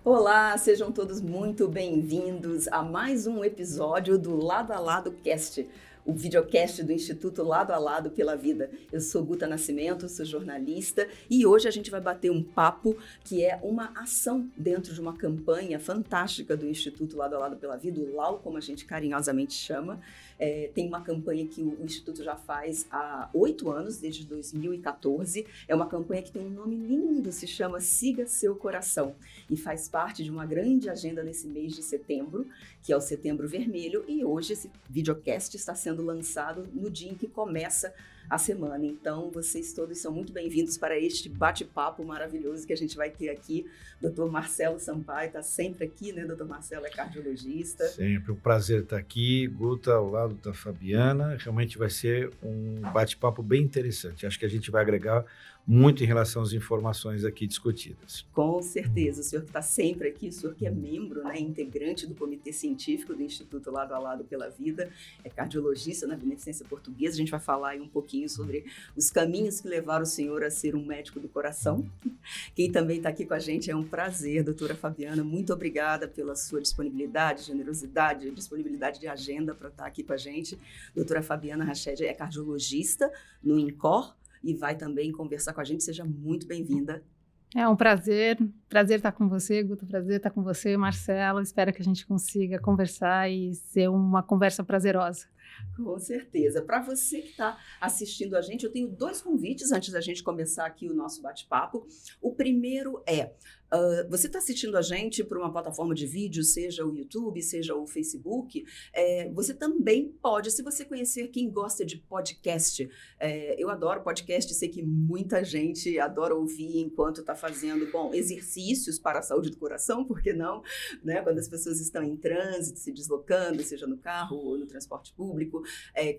Olá, sejam todos muito bem-vindos a mais um episódio do Lado a Lado Cast, o videocast do Instituto Lado a Lado pela Vida. Eu sou Guta Nascimento, sou jornalista e hoje a gente vai bater um papo que é uma ação dentro de uma campanha fantástica do Instituto Lado a Lado pela Vida, o LAU, como a gente carinhosamente chama. Tem uma campanha que o Instituto já faz há 8 anos, desde 2014. É uma campanha que tem um nome lindo, se chama Siga Seu Coração, e faz parte de uma grande agenda nesse mês de setembro, que é o Setembro Vermelho, e hoje esse videocast está sendo lançado no dia em que começa a semana. Então, vocês todos são muito bem-vindos para este bate-papo maravilhoso que a gente vai ter aqui. Dr. Marcelo Sampaio está sempre aqui, né? Dr. Marcelo é cardiologista. Sempre, um prazer estar aqui, Guta, ao lado da Fabiana. Realmente vai ser um bate-papo bem interessante. Acho que a gente vai agregar muito em relação às informações aqui discutidas. Com certeza, o senhor que está sempre aqui, o senhor que é membro, né, integrante do Comitê Científico do Instituto Lado a Lado pela Vida, é cardiologista na Beneficência Portuguesa. A gente vai falar aí um pouquinho sobre os caminhos que levaram o senhor a ser um médico do coração. Quem também está aqui com a gente é um prazer, doutora Fabiana, muito obrigada pela sua disponibilidade, generosidade, disponibilidade de agenda para estar aqui com a gente. Doutora Fabiana Rached é cardiologista no INCOR, e vai também conversar com a gente. Seja muito bem-vinda. É um prazer estar com você, Guto, prazer estar com você, Marcelo. Espero que a gente consiga conversar e ser uma conversa prazerosa. Com certeza. Para você que está assistindo a gente, eu tenho 2 convites antes da gente começar aqui o nosso bate-papo. O primeiro é, você está assistindo a gente por uma plataforma de vídeo, seja o YouTube, seja o Facebook, você também pode, se você conhecer quem gosta de podcast, eu adoro podcast, sei que muita gente adora ouvir enquanto está fazendo, exercícios para a saúde do coração, por que não? Né? Quando as pessoas estão em trânsito, se deslocando, seja no carro ou no transporte público,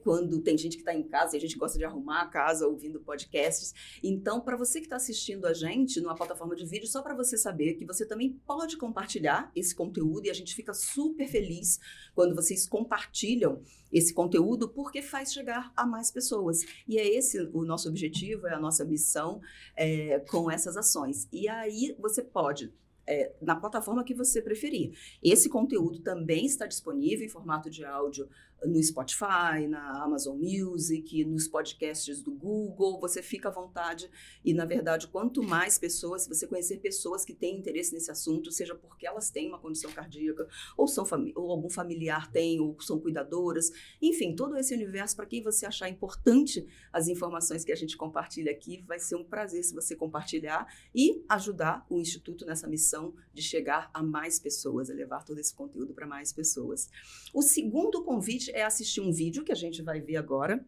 quando tem gente que está em casa e a gente gosta de arrumar a casa ouvindo podcasts. Então, para você que está assistindo a gente numa plataforma de vídeo, só para você saber que você também pode compartilhar esse conteúdo, e a gente fica super feliz quando vocês compartilham esse conteúdo, porque faz chegar a mais pessoas. E é esse o nosso objetivo, é a nossa missão com essas ações. E aí você pode, na plataforma que você preferir. Esse conteúdo também está disponível em formato de áudio no Spotify, na Amazon Music, nos podcasts do Google. Você fica à vontade e, na verdade, quanto mais pessoas, se você conhecer pessoas que têm interesse nesse assunto, seja porque elas têm uma condição cardíaca, ou algum familiar tem, ou são cuidadoras, enfim, todo esse universo, para quem você achar importante as informações que a gente compartilha aqui, vai ser um prazer se você compartilhar e ajudar o Instituto nessa missão de chegar a mais pessoas, a levar todo esse conteúdo para mais pessoas. O segundo convite é assistir um vídeo que a gente vai ver agora,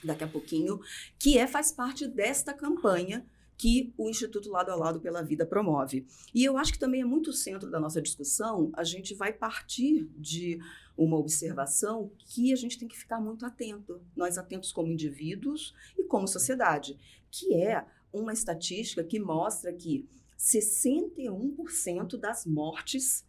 daqui a pouquinho, que faz parte desta campanha que o Instituto Lado a Lado pela Vida promove. E eu acho que também é muito centro da nossa discussão. A gente vai partir de uma observação que a gente tem que ficar muito atento, nós atentos como indivíduos e como sociedade, que é uma estatística que mostra que 61% das mortes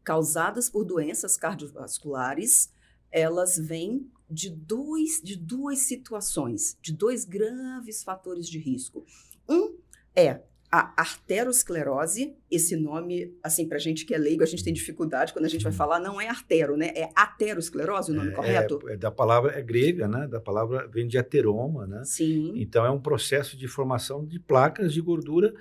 causadas por doenças cardiovasculares, elas vêm de duas situações, de 2 graves fatores de risco. Um é a arteriosclerose. Esse nome, assim, para a gente que é leigo, a gente tem dificuldade quando a gente vai falar, não é artero, né? É aterosclerose o nome correto? Da palavra, é grega, né? Da palavra vem de ateroma, né? Sim. Então, é um processo de formação de placas de gordura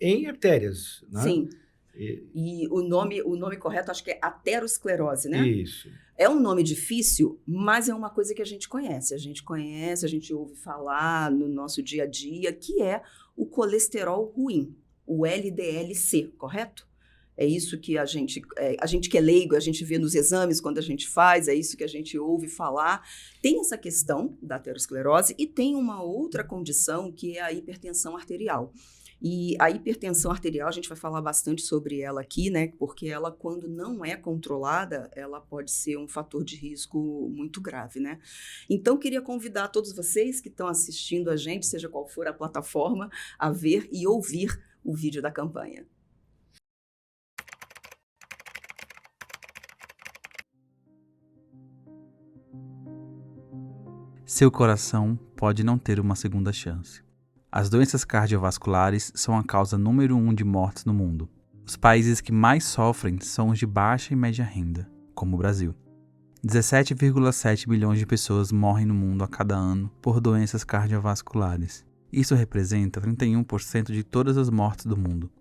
em artérias, né? Sim. E o nome correto, acho que é aterosclerose, né? Isso. É um nome difícil, mas é uma coisa que a gente conhece. A gente ouve falar no nosso dia a dia, que é o colesterol ruim, o LDL-C, correto? É isso que a gente que é leigo, a gente vê nos exames quando a gente faz, é isso que a gente ouve falar. Tem essa questão da aterosclerose e tem uma outra condição que é a hipertensão arterial. E a hipertensão arterial, a gente vai falar bastante sobre ela aqui, né? Porque ela, quando não é controlada, ela pode ser um fator de risco muito grave, né? Então, queria convidar todos vocês que estão assistindo a gente, seja qual for a plataforma, a ver e ouvir o vídeo da campanha. Seu coração pode não ter uma segunda chance. As doenças cardiovasculares são a causa número 1 de mortes no mundo. Os países que mais sofrem são os de baixa e média renda, como o Brasil. 17,7 bilhões de pessoas morrem no mundo a cada ano por doenças cardiovasculares. Isso representa 31% de todas as mortes do mundo.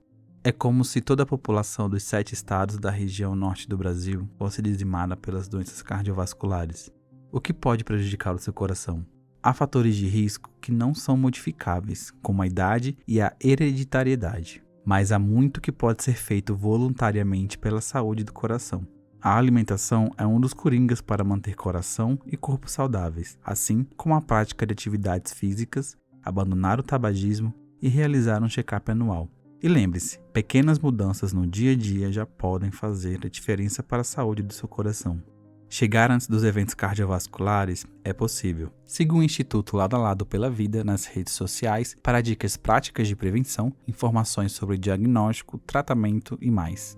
É como se toda a população dos 7 estados da região norte do Brasil fosse dizimada pelas doenças cardiovasculares. O que pode prejudicar o seu coração? Há fatores de risco que não são modificáveis, como a idade e a hereditariedade. Mas há muito que pode ser feito voluntariamente pela saúde do coração. A alimentação é um dos coringas para manter coração e corpo saudáveis, assim como a prática de atividades físicas, abandonar o tabagismo e realizar um check-up anual. E lembre-se, pequenas mudanças no dia a dia já podem fazer a diferença para a saúde do seu coração. Chegar antes dos eventos cardiovasculares é possível. Siga o Instituto Lado a Lado pela Vida nas redes sociais para dicas práticas de prevenção, informações sobre diagnóstico, tratamento e mais.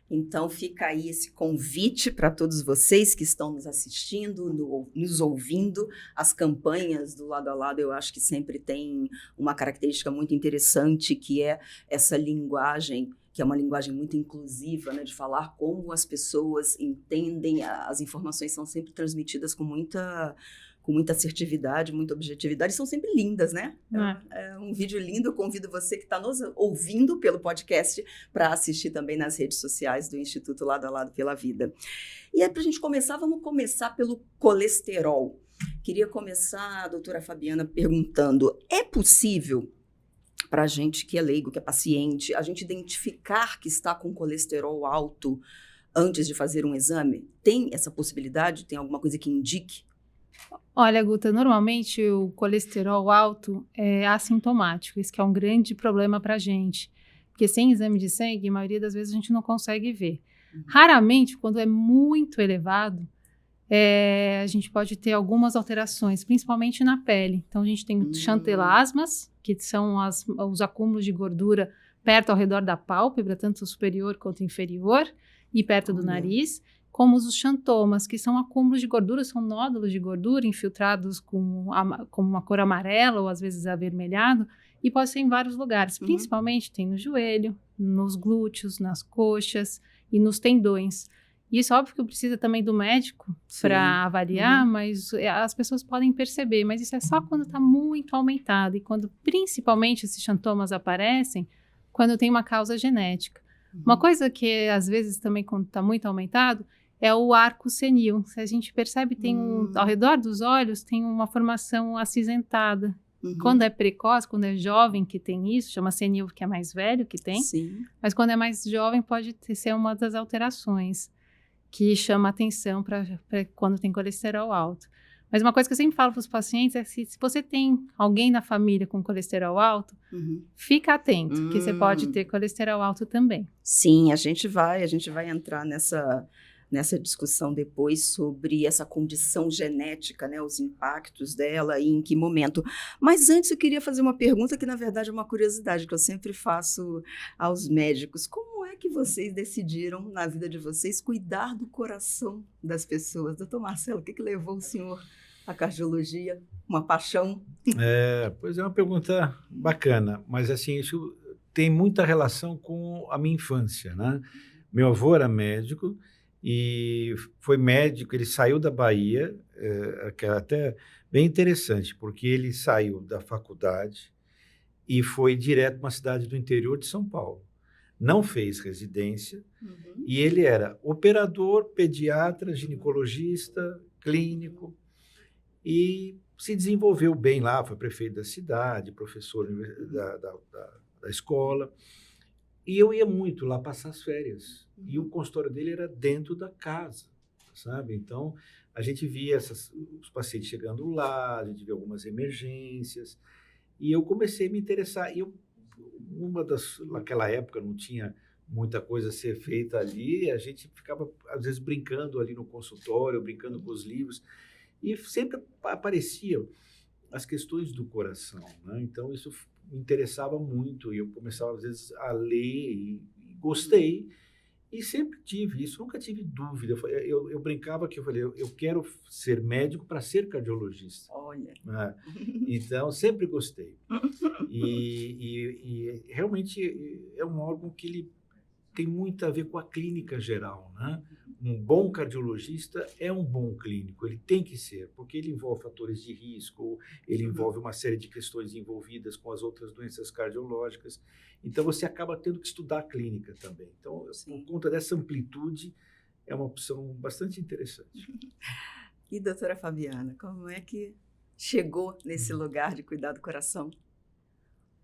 Então, fica aí esse convite para todos vocês que estão nos assistindo, nos ouvindo. As campanhas do Lado a Lado, eu acho que sempre tem uma característica muito interessante, que é essa linguagem, que é uma linguagem muito inclusiva, né, de falar como as pessoas entendem. As informações são sempre transmitidas com muita assertividade, muita objetividade, são sempre lindas, né? É um vídeo lindo, eu convido você que está nos ouvindo pelo podcast para assistir também nas redes sociais do Instituto Lado a Lado pela Vida. E aí, para a gente começar, vamos começar pelo colesterol. Queria começar, doutora Fabiana, perguntando, é possível para a gente que é leigo, que é paciente, a gente identificar que está com colesterol alto antes de fazer um exame? Tem essa possibilidade? Tem alguma coisa que indique? Olha, Guta, normalmente o colesterol alto é assintomático, isso que é um grande problema para a gente, porque sem exame de sangue, a maioria das vezes a gente não consegue ver. Raramente, quando é muito elevado, a gente pode ter algumas alterações, principalmente na pele. Então, a gente tem xantelasmas, que são os acúmulos de gordura perto ao redor da pálpebra, tanto superior quanto inferior, e perto do nariz, como os xantomas, que são acúmulos de gordura, são nódulos de gordura infiltrados com uma cor amarela ou às vezes avermelhado, e pode ser em vários lugares, principalmente tem no joelho, nos glúteos, nas coxas e nos tendões. Isso é óbvio que precisa também do médico para avaliar, mas as pessoas podem perceber, mas isso é só quando está muito aumentado e quando principalmente esses xantomas aparecem, quando tem uma causa genética. Uma coisa que às vezes também quando está muito aumentado é o arco senil. Se a gente percebe, tem ao redor dos olhos tem uma formação acinzentada. Quando é precoce, quando é jovem que tem isso, chama senil, que é mais velho que tem. Sim. Mas quando é mais jovem pode ser uma das alterações que chama atenção para quando tem colesterol alto. Mas uma coisa que eu sempre falo para os pacientes é se você tem alguém na família com colesterol alto, fica atento, que você pode ter colesterol alto também. Sim, a gente vai entrar nessa discussão depois sobre essa condição genética, né, os impactos dela e em que momento. Mas antes eu queria fazer uma pergunta que, na verdade, é uma curiosidade que eu sempre faço aos médicos. Como é que vocês decidiram, na vida de vocês, cuidar do coração das pessoas? Doutor Marcelo, o que levou o senhor à cardiologia? Uma paixão? Pois é, uma pergunta bacana, mas assim, isso tem muita relação com a minha infância, né? Meu avô era médico, e foi médico, ele saiu da Bahia, que é até bem interessante, porque ele saiu da faculdade e foi direto para uma cidade do interior de São Paulo. Não fez residência, e ele era operador, pediatra, ginecologista, clínico, e se desenvolveu bem lá, foi prefeito da cidade, professor da escola. E eu ia muito lá passar as férias. E o consultório dele era dentro da casa, sabe? Então, a gente via os pacientes chegando lá, a gente via algumas emergências. E eu comecei a me interessar. E naquela época não tinha muita coisa a ser feita ali. A gente ficava, às vezes, brincando ali no consultório, brincando com os livros. E sempre apareciam as questões do coração, né? Então, isso me interessava muito, e eu começava às vezes a ler e gostei, E sempre tive isso, nunca tive dúvida. Eu brincava que eu falei, eu quero ser médico para ser cardiologista. Olha. Né? Então, sempre gostei. E realmente é um órgão que ele tem muito a ver com a clínica geral, né? Um bom cardiologista é um bom clínico, ele tem que ser, porque ele envolve fatores de risco, ele envolve uma série de questões envolvidas com as outras doenças cardiológicas. Então, você acaba tendo que estudar a clínica também. Então, por conta dessa amplitude, é uma opção bastante interessante. E, doutora Fabiana, como é que chegou nesse lugar de cuidar do coração?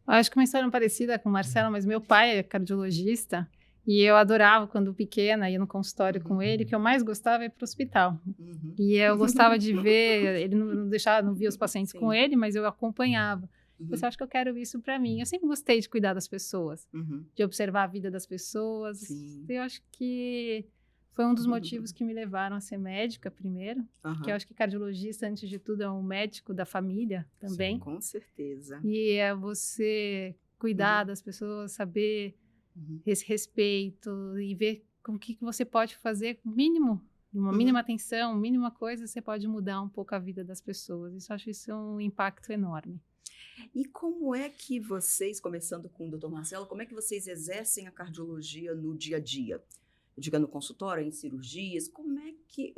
Eu acho que uma história parecida com o Marcelo, mas meu pai é cardiologista e eu adorava, quando pequena, ir no consultório com ele, que eu mais gostava é ir para o hospital. E eu gostava de ver, ele não via os pacientes com ele, mas eu acompanhava. Eu acho que eu quero isso para mim. Eu sempre gostei de cuidar das pessoas, de observar a vida das pessoas. Sim. Eu acho que foi um dos motivos que me levaram a ser médica primeiro, porque eu acho que cardiologista, antes de tudo, é um médico da família também. Sim, com certeza. E é você cuidar das pessoas, saber esse respeito e ver com o que você pode fazer, mínimo, uma mínima atenção, mínima coisa, você pode mudar um pouco a vida das pessoas. Acho isso um impacto enorme. E como é que vocês, começando com o Dr. Marcelo, como é que vocês exercem a cardiologia no dia a dia? Diga, no consultório, em cirurgias, como é que...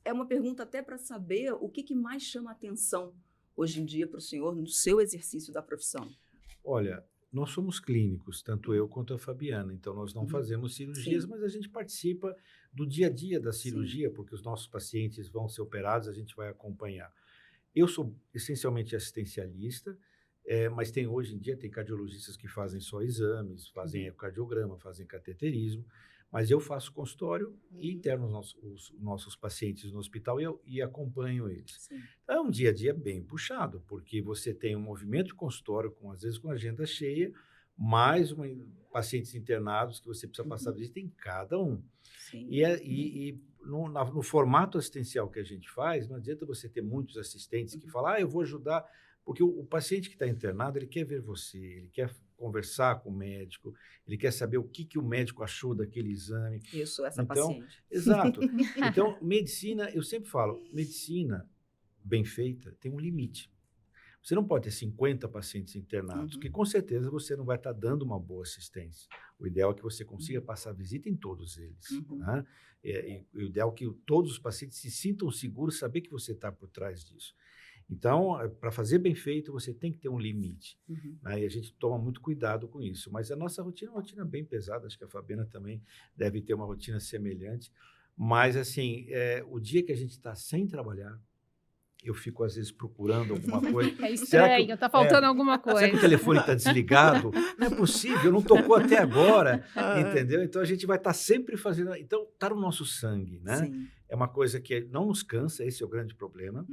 É uma pergunta até para saber o que mais chama a atenção hoje em dia para o senhor no seu exercício da profissão. Olha, nós somos clínicos, tanto eu quanto a Fabiana, então nós não fazemos cirurgias, mas a gente participa do dia a dia da cirurgia, porque os nossos pacientes vão ser operados, a gente vai acompanhar. Eu sou essencialmente assistencialista, mas hoje em dia tem cardiologistas que fazem só exames, fazem ecocardiograma, fazem cateterismo, mas eu faço consultório e interno os nossos pacientes no hospital e acompanho eles. Sim. É um dia a dia bem puxado, porque você tem um movimento de consultório, às vezes com agenda cheia, mais pacientes internados que você precisa passar visita em cada um. Sim. E no formato assistencial que a gente faz, não adianta você ter muitos assistentes que falam, eu vou ajudar, porque o paciente que está internado, ele quer ver você, ele quer conversar com o médico, ele quer saber o que o médico achou daquele exame. Eu sou essa paciente. Exato. Então, medicina, eu sempre falo, medicina bem feita tem um limite. Você não pode ter 50 pacientes internados, porque com certeza você não vai estar dando uma boa assistência. O ideal é que você consiga passar visita em todos eles. Né? E o ideal é que todos os pacientes se sintam seguros, saber que você está por trás disso. Então, para fazer bem feito, você tem que ter um limite. Né? E a gente toma muito cuidado com isso. Mas a nossa rotina é uma rotina bem pesada. Acho que a Fabiana também deve ter uma rotina semelhante. Mas, assim, o dia que a gente está sem trabalhar, eu fico, às vezes, procurando alguma coisa. É estranho, está faltando alguma coisa. Será que o telefone está desligado? Não é possível, não tocou até agora, entendeu? Então, a gente vai estar sempre fazendo... Então, está no nosso sangue, né? Sim. É uma coisa que não nos cansa, esse é o grande problema,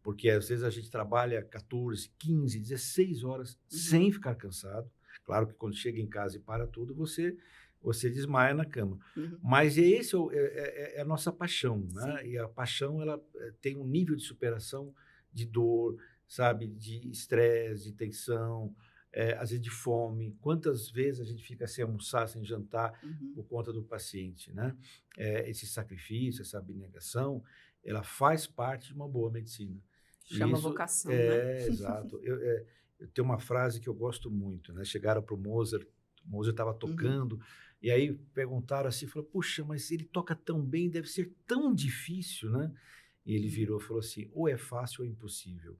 porque, às vezes, a gente trabalha 14, 15, 16 horas sem ficar cansado. Claro que quando chega em casa e para tudo, você desmaia na cama. Mas esse é a nossa paixão, né? Sim. E a paixão, ela tem um nível de superação de dor, sabe? De estresse, de tensão, às vezes de fome. Quantas vezes a gente fica sem almoçar, sem jantar, por conta do paciente, né? Esse sacrifício, essa abnegação, ela faz parte de uma boa medicina. Chama vocação, né? Exato. Eu tenho uma frase que eu gosto muito, né? Chegaram para o Mozart estava tocando, e aí perguntaram assim, falou, puxa, mas ele toca tão bem, deve ser tão difícil, né? E ele virou e falou assim, ou é fácil ou é impossível.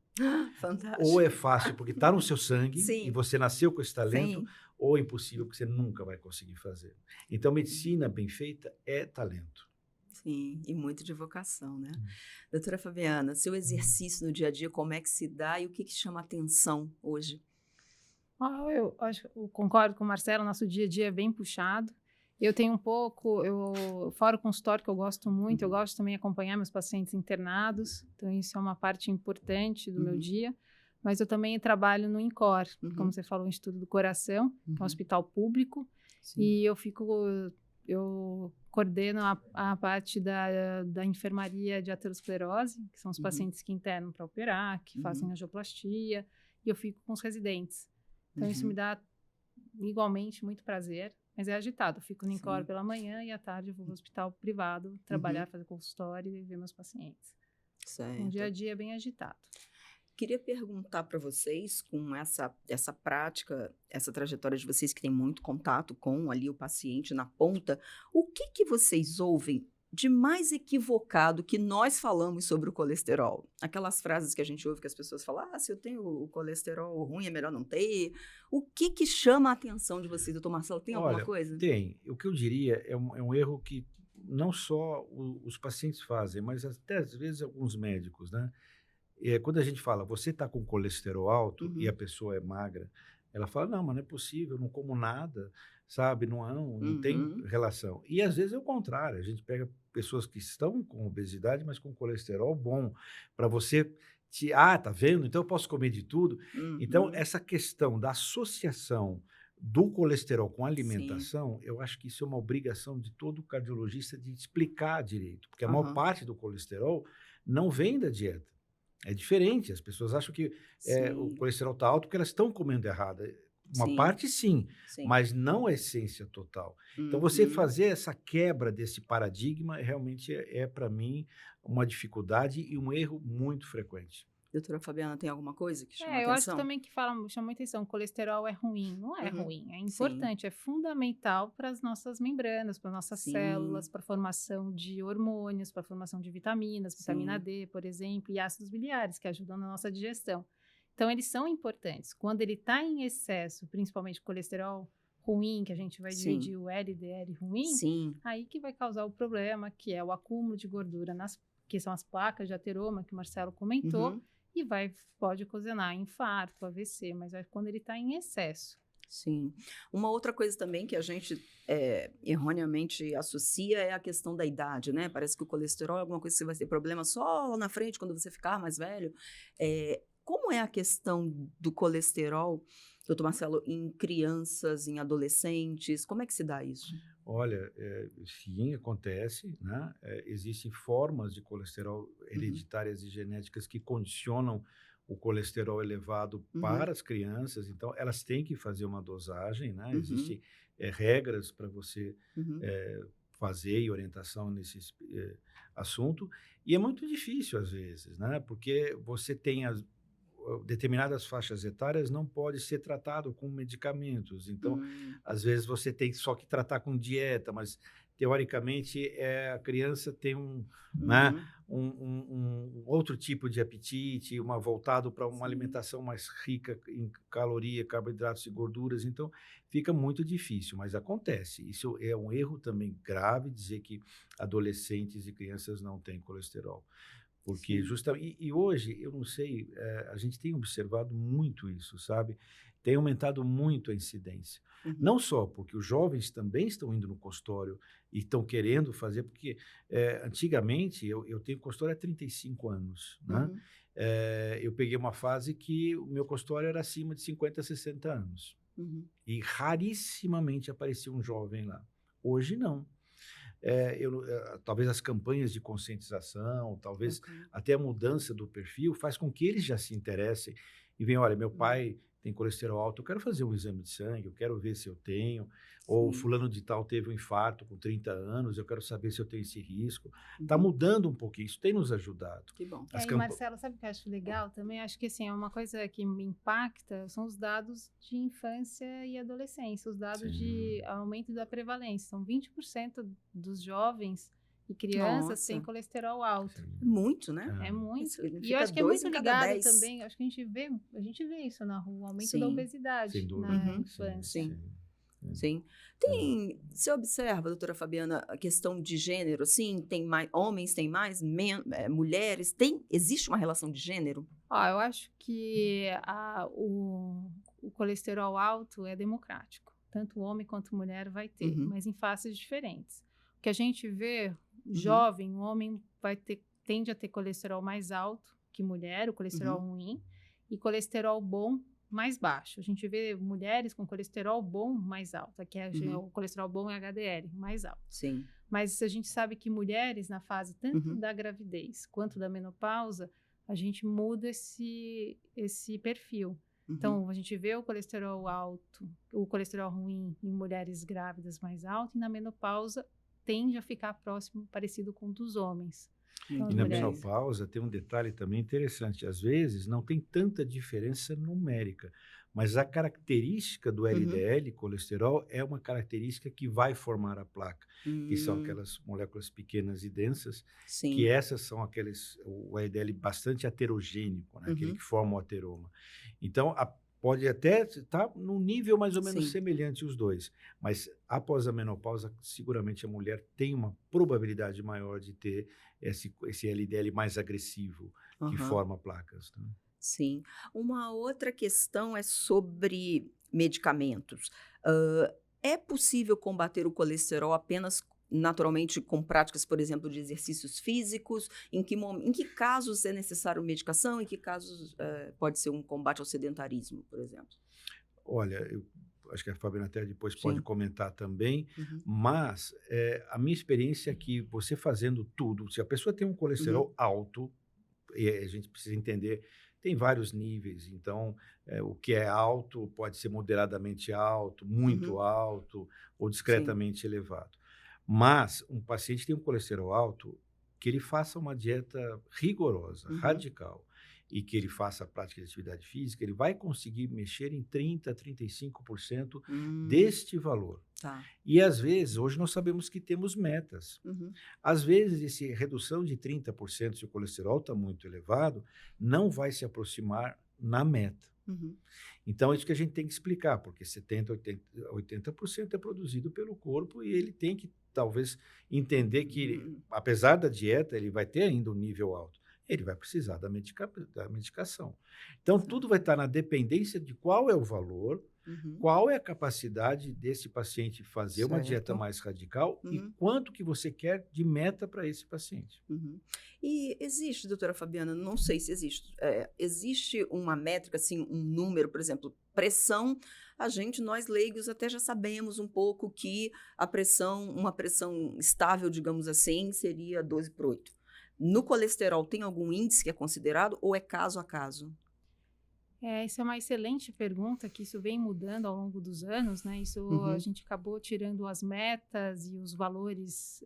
Fantástico. Ou é fácil porque está no seu sangue, Sim. e você nasceu com esse talento, Sim. ou é impossível porque você nunca vai conseguir fazer. Então, medicina bem feita é talento. Sim, e muito de vocação, né? Doutora Fabiana, seu exercício no dia a dia, como é que se dá e o que chama atenção hoje? Eu concordo com o Marcelo, nosso dia a dia é bem puxado. Eu tenho um pouco, fora o consultório que eu gosto muito, eu gosto também de acompanhar meus pacientes internados, então isso é uma parte importante do meu dia, mas eu também trabalho no INCOR, como você falou, o Instituto do Coração, que é um hospital público, e eu coordeno a parte da enfermaria de aterosclerose, que são os pacientes que internam para operar, que fazem angioplastia, e eu fico com os residentes. Então, isso me dá igualmente muito prazer. mas é agitado. Eu fico no INCOR Sim. pela manhã e à tarde eu vou no hospital privado trabalhar, fazer consultório e ver meus pacientes. Certo. Um dia a dia bem agitado. Queria perguntar para vocês, com essa prática, essa trajetória de vocês que tem muito contato com ali o paciente na ponta, o que vocês ouvem de mais equivocado que nós falamos sobre o colesterol? Aquelas frases que a gente ouve que as pessoas falam, se eu tenho o colesterol ruim é melhor não ter. O que chama a atenção de vocês, doutor Marcelo? Tem alguma coisa? Tem. O que eu diria é um erro que não só os pacientes fazem, mas até às vezes alguns médicos, né? Quando a gente fala, você está com colesterol alto e a pessoa é magra, ela fala, não, mas não é possível, eu não como nada, sabe? Não tem relação. E às vezes é o contrário, a gente pega pessoas que estão com obesidade, mas com colesterol bom, para você... tá vendo? Então eu posso comer de tudo. Então, essa questão da associação do colesterol com a alimentação, eu acho que isso é uma obrigação de todo cardiologista de explicar direito, porque a maior parte do colesterol não vem da dieta. É diferente, as pessoas acham que o colesterol está alto porque elas estão comendo errado. Uma parte sim, mas não a essência total. Então, você fazer essa quebra desse paradigma realmente para mim, uma dificuldade e um erro muito frequente. Doutora Fabiana, tem alguma coisa que chama eu atenção? acho também que chama atenção, colesterol é ruim. Não é ruim, é importante, é fundamental para as nossas membranas, para as nossas células, para a formação de hormônios, para a formação de vitaminas, vitamina D, por exemplo, e ácidos biliares, que ajudam na nossa digestão. Então, eles são importantes. Quando ele está em excesso, principalmente colesterol ruim, que a gente vai dividir o LDL ruim, aí que vai causar o problema, que é o acúmulo de gordura, que são as placas de ateroma, que o Marcelo comentou, e pode ocasionar infarto, AVC, mas é quando ele está em excesso. Sim. Uma outra coisa também que a gente erroneamente associa é a questão da idade, né? Parece que o colesterol é alguma coisa que vai ter problema só lá na frente, quando você ficar mais velho. Como é a questão do colesterol, doutor Marcelo, em crianças, em adolescentes? Como é que se dá isso? Olha, sim, acontece, né? Existem formas de colesterol hereditárias e genéticas que condicionam o colesterol elevado para as crianças, então elas têm que fazer uma dosagem, né? Existem regras para você fazer e orientação nesse assunto, e é muito difícil às vezes, né? Porque você tem determinadas faixas etárias não pode ser tratado com medicamentos. Então, às vezes você tem só que tratar com dieta, mas teoricamente a criança tem né, um outro tipo de apetite, voltado para uma alimentação mais rica em caloria, carboidratos e gorduras. Então, fica muito difícil, mas acontece. Isso é um erro também grave, dizer que adolescentes e crianças não têm colesterol. Porque justamente, e hoje, eu não sei, a gente tem observado muito isso, sabe? Tem aumentado muito a incidência. Não só porque os jovens também estão indo no consultório e estão querendo fazer, porque antigamente, eu tenho consultório há 35 anos, né? Eu peguei uma fase que o meu consultório era acima de 50, 60 anos. E rarissimamente aparecia um jovem lá. Hoje, não. Talvez as campanhas de conscientização, talvez até a mudança do perfil faz com que eles já se interessem e venham, olha, meu pai tem colesterol alto, eu quero fazer um exame de sangue, eu quero ver se eu tenho, ou fulano de tal teve um infarto com 30 anos, eu quero saber se eu tenho esse risco. Está mudando um pouquinho, isso tem nos ajudado. Que bom. E aí, Marcelo, sabe o que eu acho legal também? Acho que assim, é uma coisa que me impacta, são os dados de infância e adolescência, os dados de aumento da prevalência. São 20% dos jovens e crianças têm colesterol alto. Muito, né? É muito. E eu acho que é muito ligado também, acho que a gente vê isso na rua, o aumento da obesidade na infância. Sim. Você observa, doutora Fabiana, a questão de gênero, sim, homens têm mais, mulheres, existe uma relação de gênero? Eu acho que o colesterol alto é democrático. Tanto homem quanto mulher vai ter, mas em faces diferentes. O que a gente vê, jovem, o homem tende a ter colesterol mais alto que mulher, o colesterol ruim, e colesterol bom mais baixo. A gente vê mulheres com colesterol bom mais alto, aqui o colesterol bom é HDL, mais alto. Sim. Mas a gente sabe que mulheres, na fase tanto da gravidez quanto da menopausa, a gente muda esse perfil. Então, a gente vê o colesterol alto, o colesterol ruim em mulheres grávidas mais alto, e na menopausa tende a ficar próximo, parecido com o dos homens. Então, E as na mulheres- menopausa tem um detalhe também interessante. Às vezes não tem tanta diferença numérica, mas a característica do LDL, colesterol, é uma característica que vai formar a placa, que são aquelas moléculas pequenas e densas, Sim. que essas são o LDL bastante heterogêneo, né? Aquele que forma o ateroma. Então, pode até estar num nível mais ou menos Sim. semelhante os dois, mas após a menopausa, seguramente a mulher tem uma probabilidade maior de ter esse LDL mais agressivo, que Aham. forma placas. Né? Sim. Uma outra questão é sobre medicamentos. É possível combater o colesterol apenas naturalmente com práticas, por exemplo, de exercícios físicos? Em que casos é necessário medicação? Em que casos pode ser um combate ao sedentarismo, por exemplo? Olha, eu acho que a Fabiana até depois pode Sim. comentar também, Uhum. mas a minha experiência é que você fazendo tudo, se a pessoa tem um colesterol alto, e a gente precisa entender, tem vários níveis, então o que é alto pode ser moderadamente alto, muito alto ou discretamente elevado. Mas um paciente tem um colesterol alto, que ele faça uma dieta rigorosa, radical, e que ele faça a prática de atividade física, ele vai conseguir mexer em 30% a 35% deste valor. Tá. E às vezes, hoje nós sabemos que temos metas. Às vezes, essa redução de 30% se o colesterol está muito elevado, não vai se aproximar na meta. Então, é isso que a gente tem que explicar, porque 70%, 80% é produzido pelo corpo e ele tem que, talvez, entender que, apesar da dieta, ele vai ter ainda um nível alto. Ele vai precisar da medicação. Então, tudo vai estar na dependência de qual é o valor, qual é a capacidade desse paciente fazer uma dieta mais radical e quanto que você quer de meta para esse paciente. E existe, doutora Fabiana, não sei se existe, existe uma métrica, assim, um número, por exemplo, pressão, nós leigos até já sabemos um pouco que uma pressão estável, digamos assim, seria 12/8. No colesterol tem algum índice que é considerado ou é caso a caso? Isso é uma excelente pergunta, que isso vem mudando ao longo dos anos, né? Isso a gente acabou tirando as metas e os valores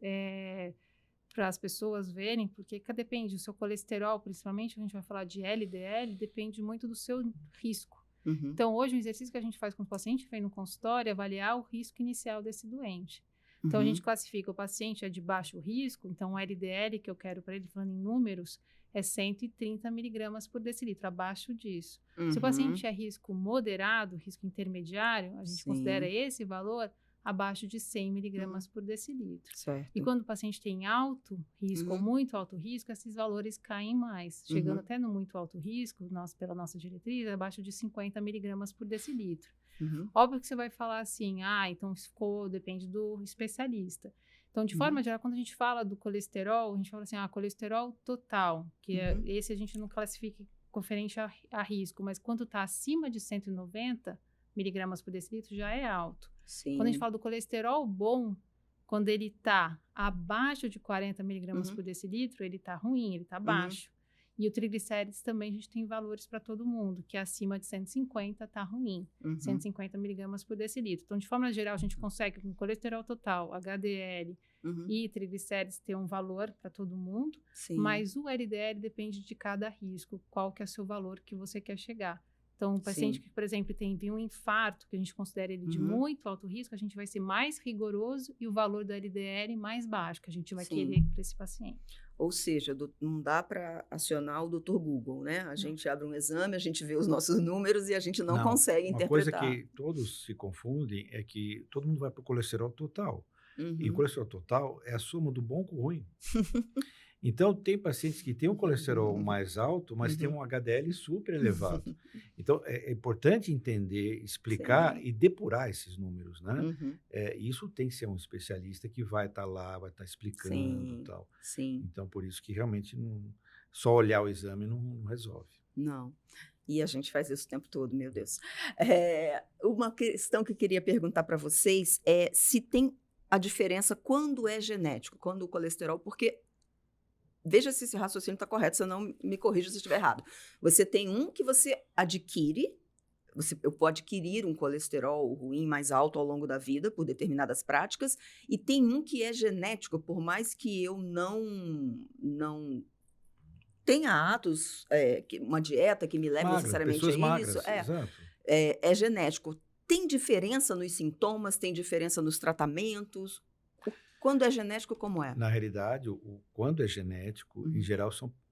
para as pessoas verem, porque depende, o seu colesterol, principalmente, a gente vai falar de LDL, depende muito do seu risco. Então, hoje, o exercício que a gente faz com o paciente vem no consultório é avaliar o risco inicial desse doente. Então, a gente classifica o paciente de baixo risco, então o LDL que eu quero para ele, falando em números, é 130 miligramas por decilitro, abaixo disso. Se o paciente é risco moderado, risco intermediário, a gente considera esse valor abaixo de 100 miligramas por decilitro. Certo. E quando o paciente tem alto risco ou muito alto risco, esses valores caem mais, chegando até no muito alto risco, pela nossa diretriz, abaixo de 50 miligramas por decilitro. Óbvio que você vai falar assim, então depende do especialista. Então, de forma geral, quando a gente fala do colesterol, a gente fala assim, colesterol total, que esse a gente não classifica conferente a risco, mas quando está acima de 190 miligramas por decilitro, já é alto. Sim. Quando a gente fala do colesterol bom, quando ele está abaixo de 40 miligramas por decilitro, ele está ruim, ele está baixo. E o triglicérides também a gente tem valores para todo mundo, que acima de 150 está ruim, 150 miligramas por decilitro. Então, de forma geral, a gente consegue com colesterol total, HDL e triglicérides ter um valor para todo mundo, mas o LDL depende de cada risco, qual que é o seu valor que você quer chegar. Então, um paciente que, por exemplo, tem um infarto, que a gente considera ele de muito alto risco, a gente vai ser mais rigoroso e o valor do LDL mais baixo, que a gente vai querer para esse paciente. Ou seja, não dá para acionar o Dr. Google, né? A gente abre um exame, a gente vê os nossos números e a gente não consegue interpretar. Uma coisa que todos se confundem é que todo mundo vai para o colesterol total. E o colesterol total é a soma do bom com o ruim. Então, tem pacientes que têm um colesterol mais alto, mas têm um HDL super elevado. Então, é importante entender, explicar e depurar esses números, né? Isso tem que ser um especialista que vai estar lá, vai estar explicando e tal. Então, por isso que realmente só olhar o exame não resolve. Não. E a gente faz isso o tempo todo, meu Deus. Uma questão que eu queria perguntar para vocês é se tem a diferença quando é genético, quando o colesterol, porque veja se esse raciocínio está correto, senão me corrija se estiver errado. Você tem um que você adquire eu pode adquirir um colesterol ruim mais alto ao longo da vida por determinadas práticas, e tem um que é genético, por mais que eu não tenha atos, uma dieta que me leve necessariamente pessoas a magras, isso, exato. é genético. Tem diferença nos sintomas? Tem diferença nos tratamentos? Quando é genético, como é? Na realidade, quando é genético, em Uhum. geral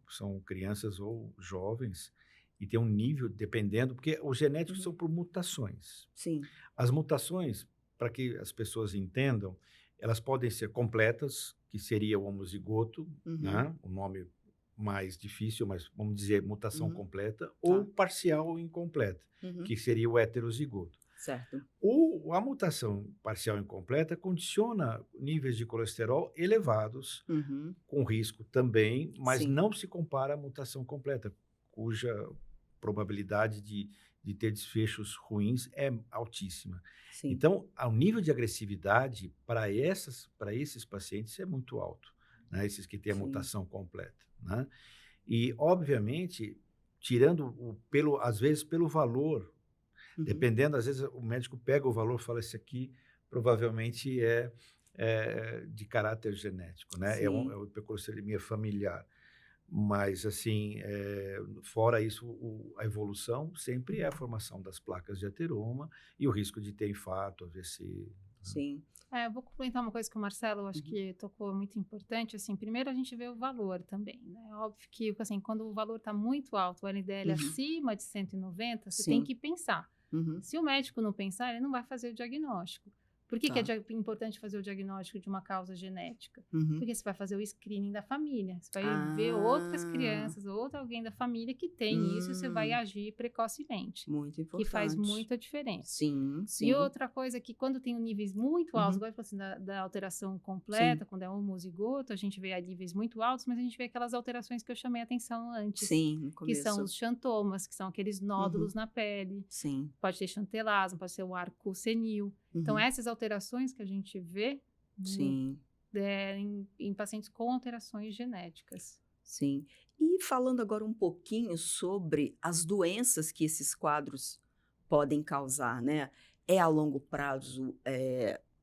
são crianças ou jovens e tem um nível, dependendo, porque os genéticos são por mutações. Sim. As mutações, para que as pessoas entendam, elas podem ser completas, que seria o homozigoto, né? O nome mais difícil, mas vamos dizer mutação completa, ou parcial ou incompleta, que seria o heterozigoto. Certo. A mutação parcial incompleta condiciona níveis de colesterol elevados, com risco também, mas Sim. não se compara à mutação completa, cuja probabilidade de ter desfechos ruins é altíssima. Sim. Então, o nível de agressividade para esses pacientes é muito alto, né? Esses que têm a Sim. mutação completa, né? E, obviamente, tirando, às vezes, pelo valor, dependendo, às vezes o médico pega o valor e fala, esse aqui provavelmente é de caráter genético, né? É uma hipercolesterolemia familiar. Mas, assim, fora isso, a evolução sempre é a formação das placas de ateroma e o risco de ter infarto, AVC. Sim. Eu vou comentar uma coisa que o Marcelo, acho que tocou muito importante. Assim, primeiro a gente vê o valor também, né? Óbvio que, assim, quando o valor está muito alto, o LDL acima de 190, você tem que pensar. Se o médico não pensar, ele não vai fazer o diagnóstico. Por que, que é importante fazer o diagnóstico de uma causa genética? Porque você vai fazer o screening da família. Você vai ver outras crianças, alguém da família que tem isso, e você vai agir precocemente. Muito importante. Que faz muita diferença. Sim, sim. E outra coisa é que quando tem níveis muito altos, igual assim, da alteração completa, quando é homozigoto, a gente vê níveis muito altos, mas a gente vê aquelas alterações que eu chamei a atenção antes. Sim, no que começo. são os xantomas, que são aqueles nódulos na pele. Sim. Pode ter xantelasma, pode ser o arco senil. Então, essas alterações que a gente vê em pacientes com alterações genéticas. Sim. E falando agora um pouquinho sobre as doenças que esses quadros podem causar, né? É a longo prazo,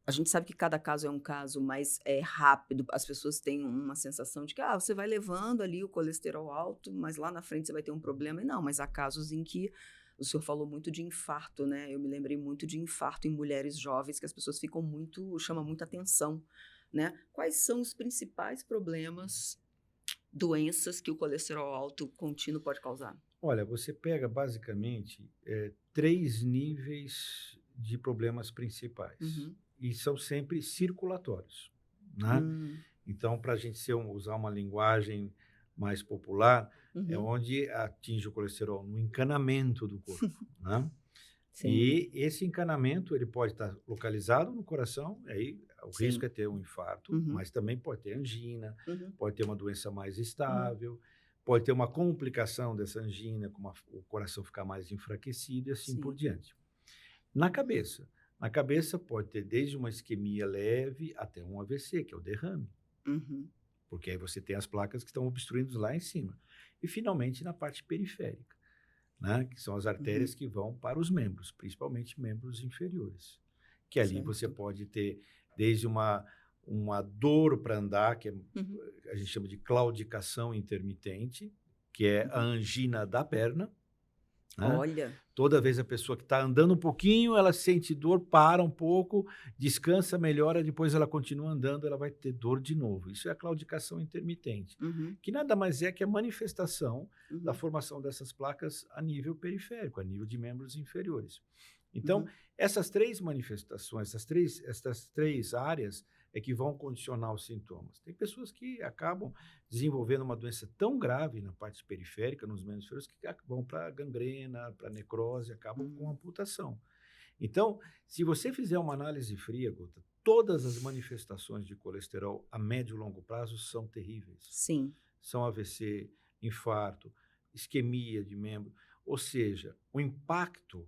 a gente sabe que cada caso é um caso, mas é rápido. As pessoas têm uma sensação de que você vai levando ali o colesterol alto, mas lá na frente você vai ter um problema. E não, mas há casos em que o senhor falou muito de infarto, né? Eu me lembrei muito de infarto em mulheres jovens, que as pessoas chamam muita atenção, né? Quais são os principais problemas, doenças que o colesterol alto contínuo pode causar? Olha, você pega basicamente 3 níveis de problemas principais e são sempre circulatórios, né? Então, para a gente usar uma linguagem mais popular, é onde atinge o colesterol no encanamento do corpo, né? Sim. E esse encanamento ele pode estar localizado no coração, aí o risco é ter um infarto, mas também pode ter angina, pode ter uma doença mais estável, pode ter uma complicação dessa angina, como o coração ficar mais enfraquecido e assim por diante. Na cabeça pode ter desde uma isquemia leve até um AVC, que é o derrame. Porque aí você tem as placas que estão obstruindo lá em cima. E, finalmente, na parte periférica, né, que são as artérias que vão para os membros, principalmente membros inferiores. Que ali você pode ter desde uma dor para andar, que a gente chama de claudicação intermitente, que é a angina da perna. Né? Olha. Toda vez a pessoa que está andando um pouquinho, ela sente dor, para um pouco, descansa, melhora, depois ela continua andando, ela vai ter dor de novo. Isso é a claudicação intermitente, que nada mais é que a manifestação da formação dessas placas a nível periférico, a nível de membros inferiores. Então, essas 3 manifestações, essas três áreas é que vão condicionar os sintomas. Tem pessoas que acabam desenvolvendo uma doença tão grave na parte periférica, nos membros inferiores, que vão para gangrena, para necrose, acabam com amputação. Então, se você fizer uma análise fria, Guta, todas as manifestações de colesterol a médio e longo prazo são terríveis. Sim. São AVC, infarto, isquemia de membro. Ou seja, o impacto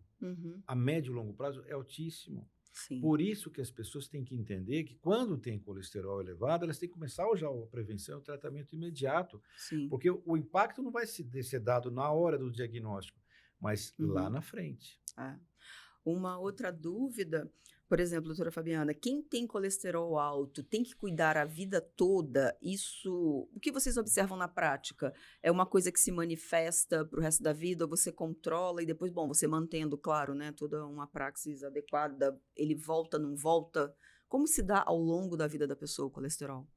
a médio e longo prazo é altíssimo. Sim. Por isso que as pessoas têm que entender que quando tem colesterol elevado, elas têm que começar já a prevenção e o tratamento imediato. Sim. Porque o impacto não vai ser dado na hora do diagnóstico, mas lá na frente. Ah. Uma outra dúvida, por exemplo, doutora Fabiana, quem tem colesterol alto tem que cuidar a vida toda? Isso, o que vocês observam na prática? É uma coisa que se manifesta para o resto da vida, ou você controla e depois, bom, você mantendo, claro, né, toda uma praxis adequada, ele volta, não volta? Como se dá ao longo da vida da pessoa o colesterol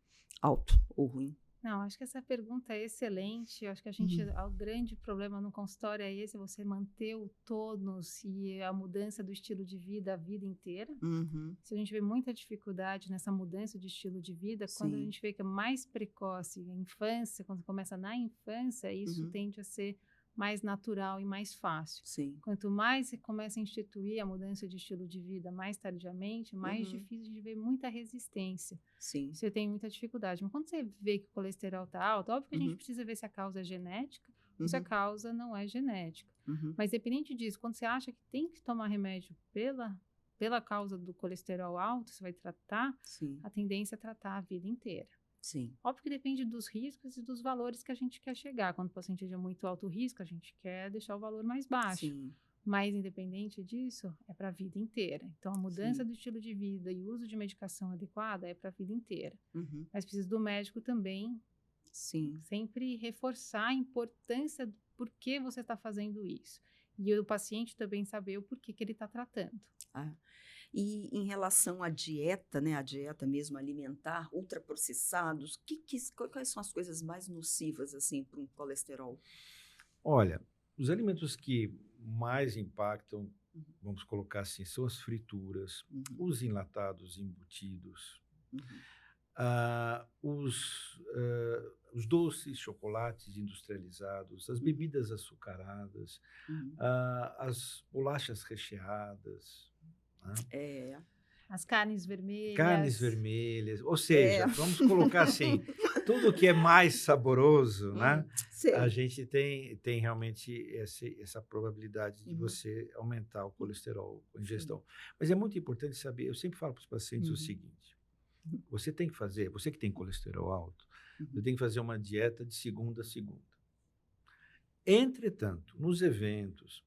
alto ou ruim? Não, acho que essa pergunta é excelente. Eu acho que o grande problema no consultório é esse, você manter o tônus e a mudança do estilo de vida a vida inteira. Uhum. Se a gente vê muita dificuldade nessa mudança de estilo de vida, quando a Sim. gente vê que é mais precoce, a infância, quando começa na infância, isso Uhum. tende a ser mais natural e mais fácil. Sim. Quanto mais você começa a instituir a mudança de estilo de vida mais tardiamente, mais Uhum. difícil de ver muita resistência. Sim. Você tem muita dificuldade. Mas quando você vê que o colesterol está alto, óbvio que a Uhum. gente precisa ver se a causa é genética ou se a Uhum. causa não é genética. Uhum. Mas dependente disso, quando você acha que tem que tomar remédio pela causa do colesterol alto, você vai tratar, Sim. a tendência é tratar a vida inteira. Sim. Óbvio que depende dos riscos e dos valores que a gente quer chegar. Quando o paciente é de muito alto risco, a gente quer deixar o valor mais baixo. Sim. Mas, independente disso, é para a vida inteira. Então, a mudança Sim. do estilo de vida e o uso de medicação adequada é para a vida inteira. Uhum. Mas precisa do médico também Sim. sempre reforçar a importância do porquê você está fazendo isso. E o paciente também saber o porquê que ele está tratando. Ah. E em relação à dieta, né, a dieta mesmo alimentar, ultraprocessados, quais são as coisas mais nocivas assim para um colesterol? Olha, os alimentos que mais impactam, Uhum. vamos colocar assim, são as frituras, Uhum. os enlatados, embutidos, Uhum. os doces, chocolates industrializados, as bebidas açucaradas, Uhum. as bolachas recheadas, né? É. As carnes vermelhas. Carnes vermelhas, ou seja, vamos colocar assim, tudo que é mais saboroso, né? Sei. A gente tem realmente essa probabilidade de Uhum. você aumentar o colesterol com ingestão. Mas é muito importante saber, eu sempre falo para os pacientes o Uhum. seguinte, você tem que fazer, você que tem colesterol alto, Uhum. você tem que fazer uma dieta de segunda a segunda. Entretanto, nos eventos,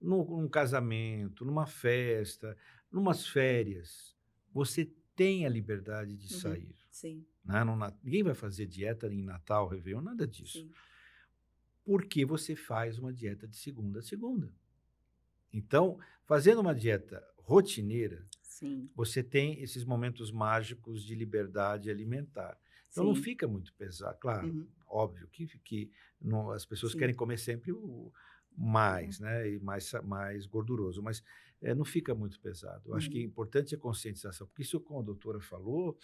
num casamento, numa festa, numas férias, você tem a liberdade de Uhum. sair. Sim. Né? Ninguém vai fazer dieta em Natal, Réveillon, nada disso. Sim. Porque você faz uma dieta de segunda a segunda. Então, fazendo uma dieta rotineira, Sim. você tem esses momentos mágicos de liberdade alimentar. Então, não Sim. fica muito pesado. Claro, Uhum. óbvio que não, as pessoas Sim. querem comer sempre o mais, né? E mais gorduroso, mas não fica muito pesado. Eu acho que é importante a conscientização, porque isso, como a doutora falou,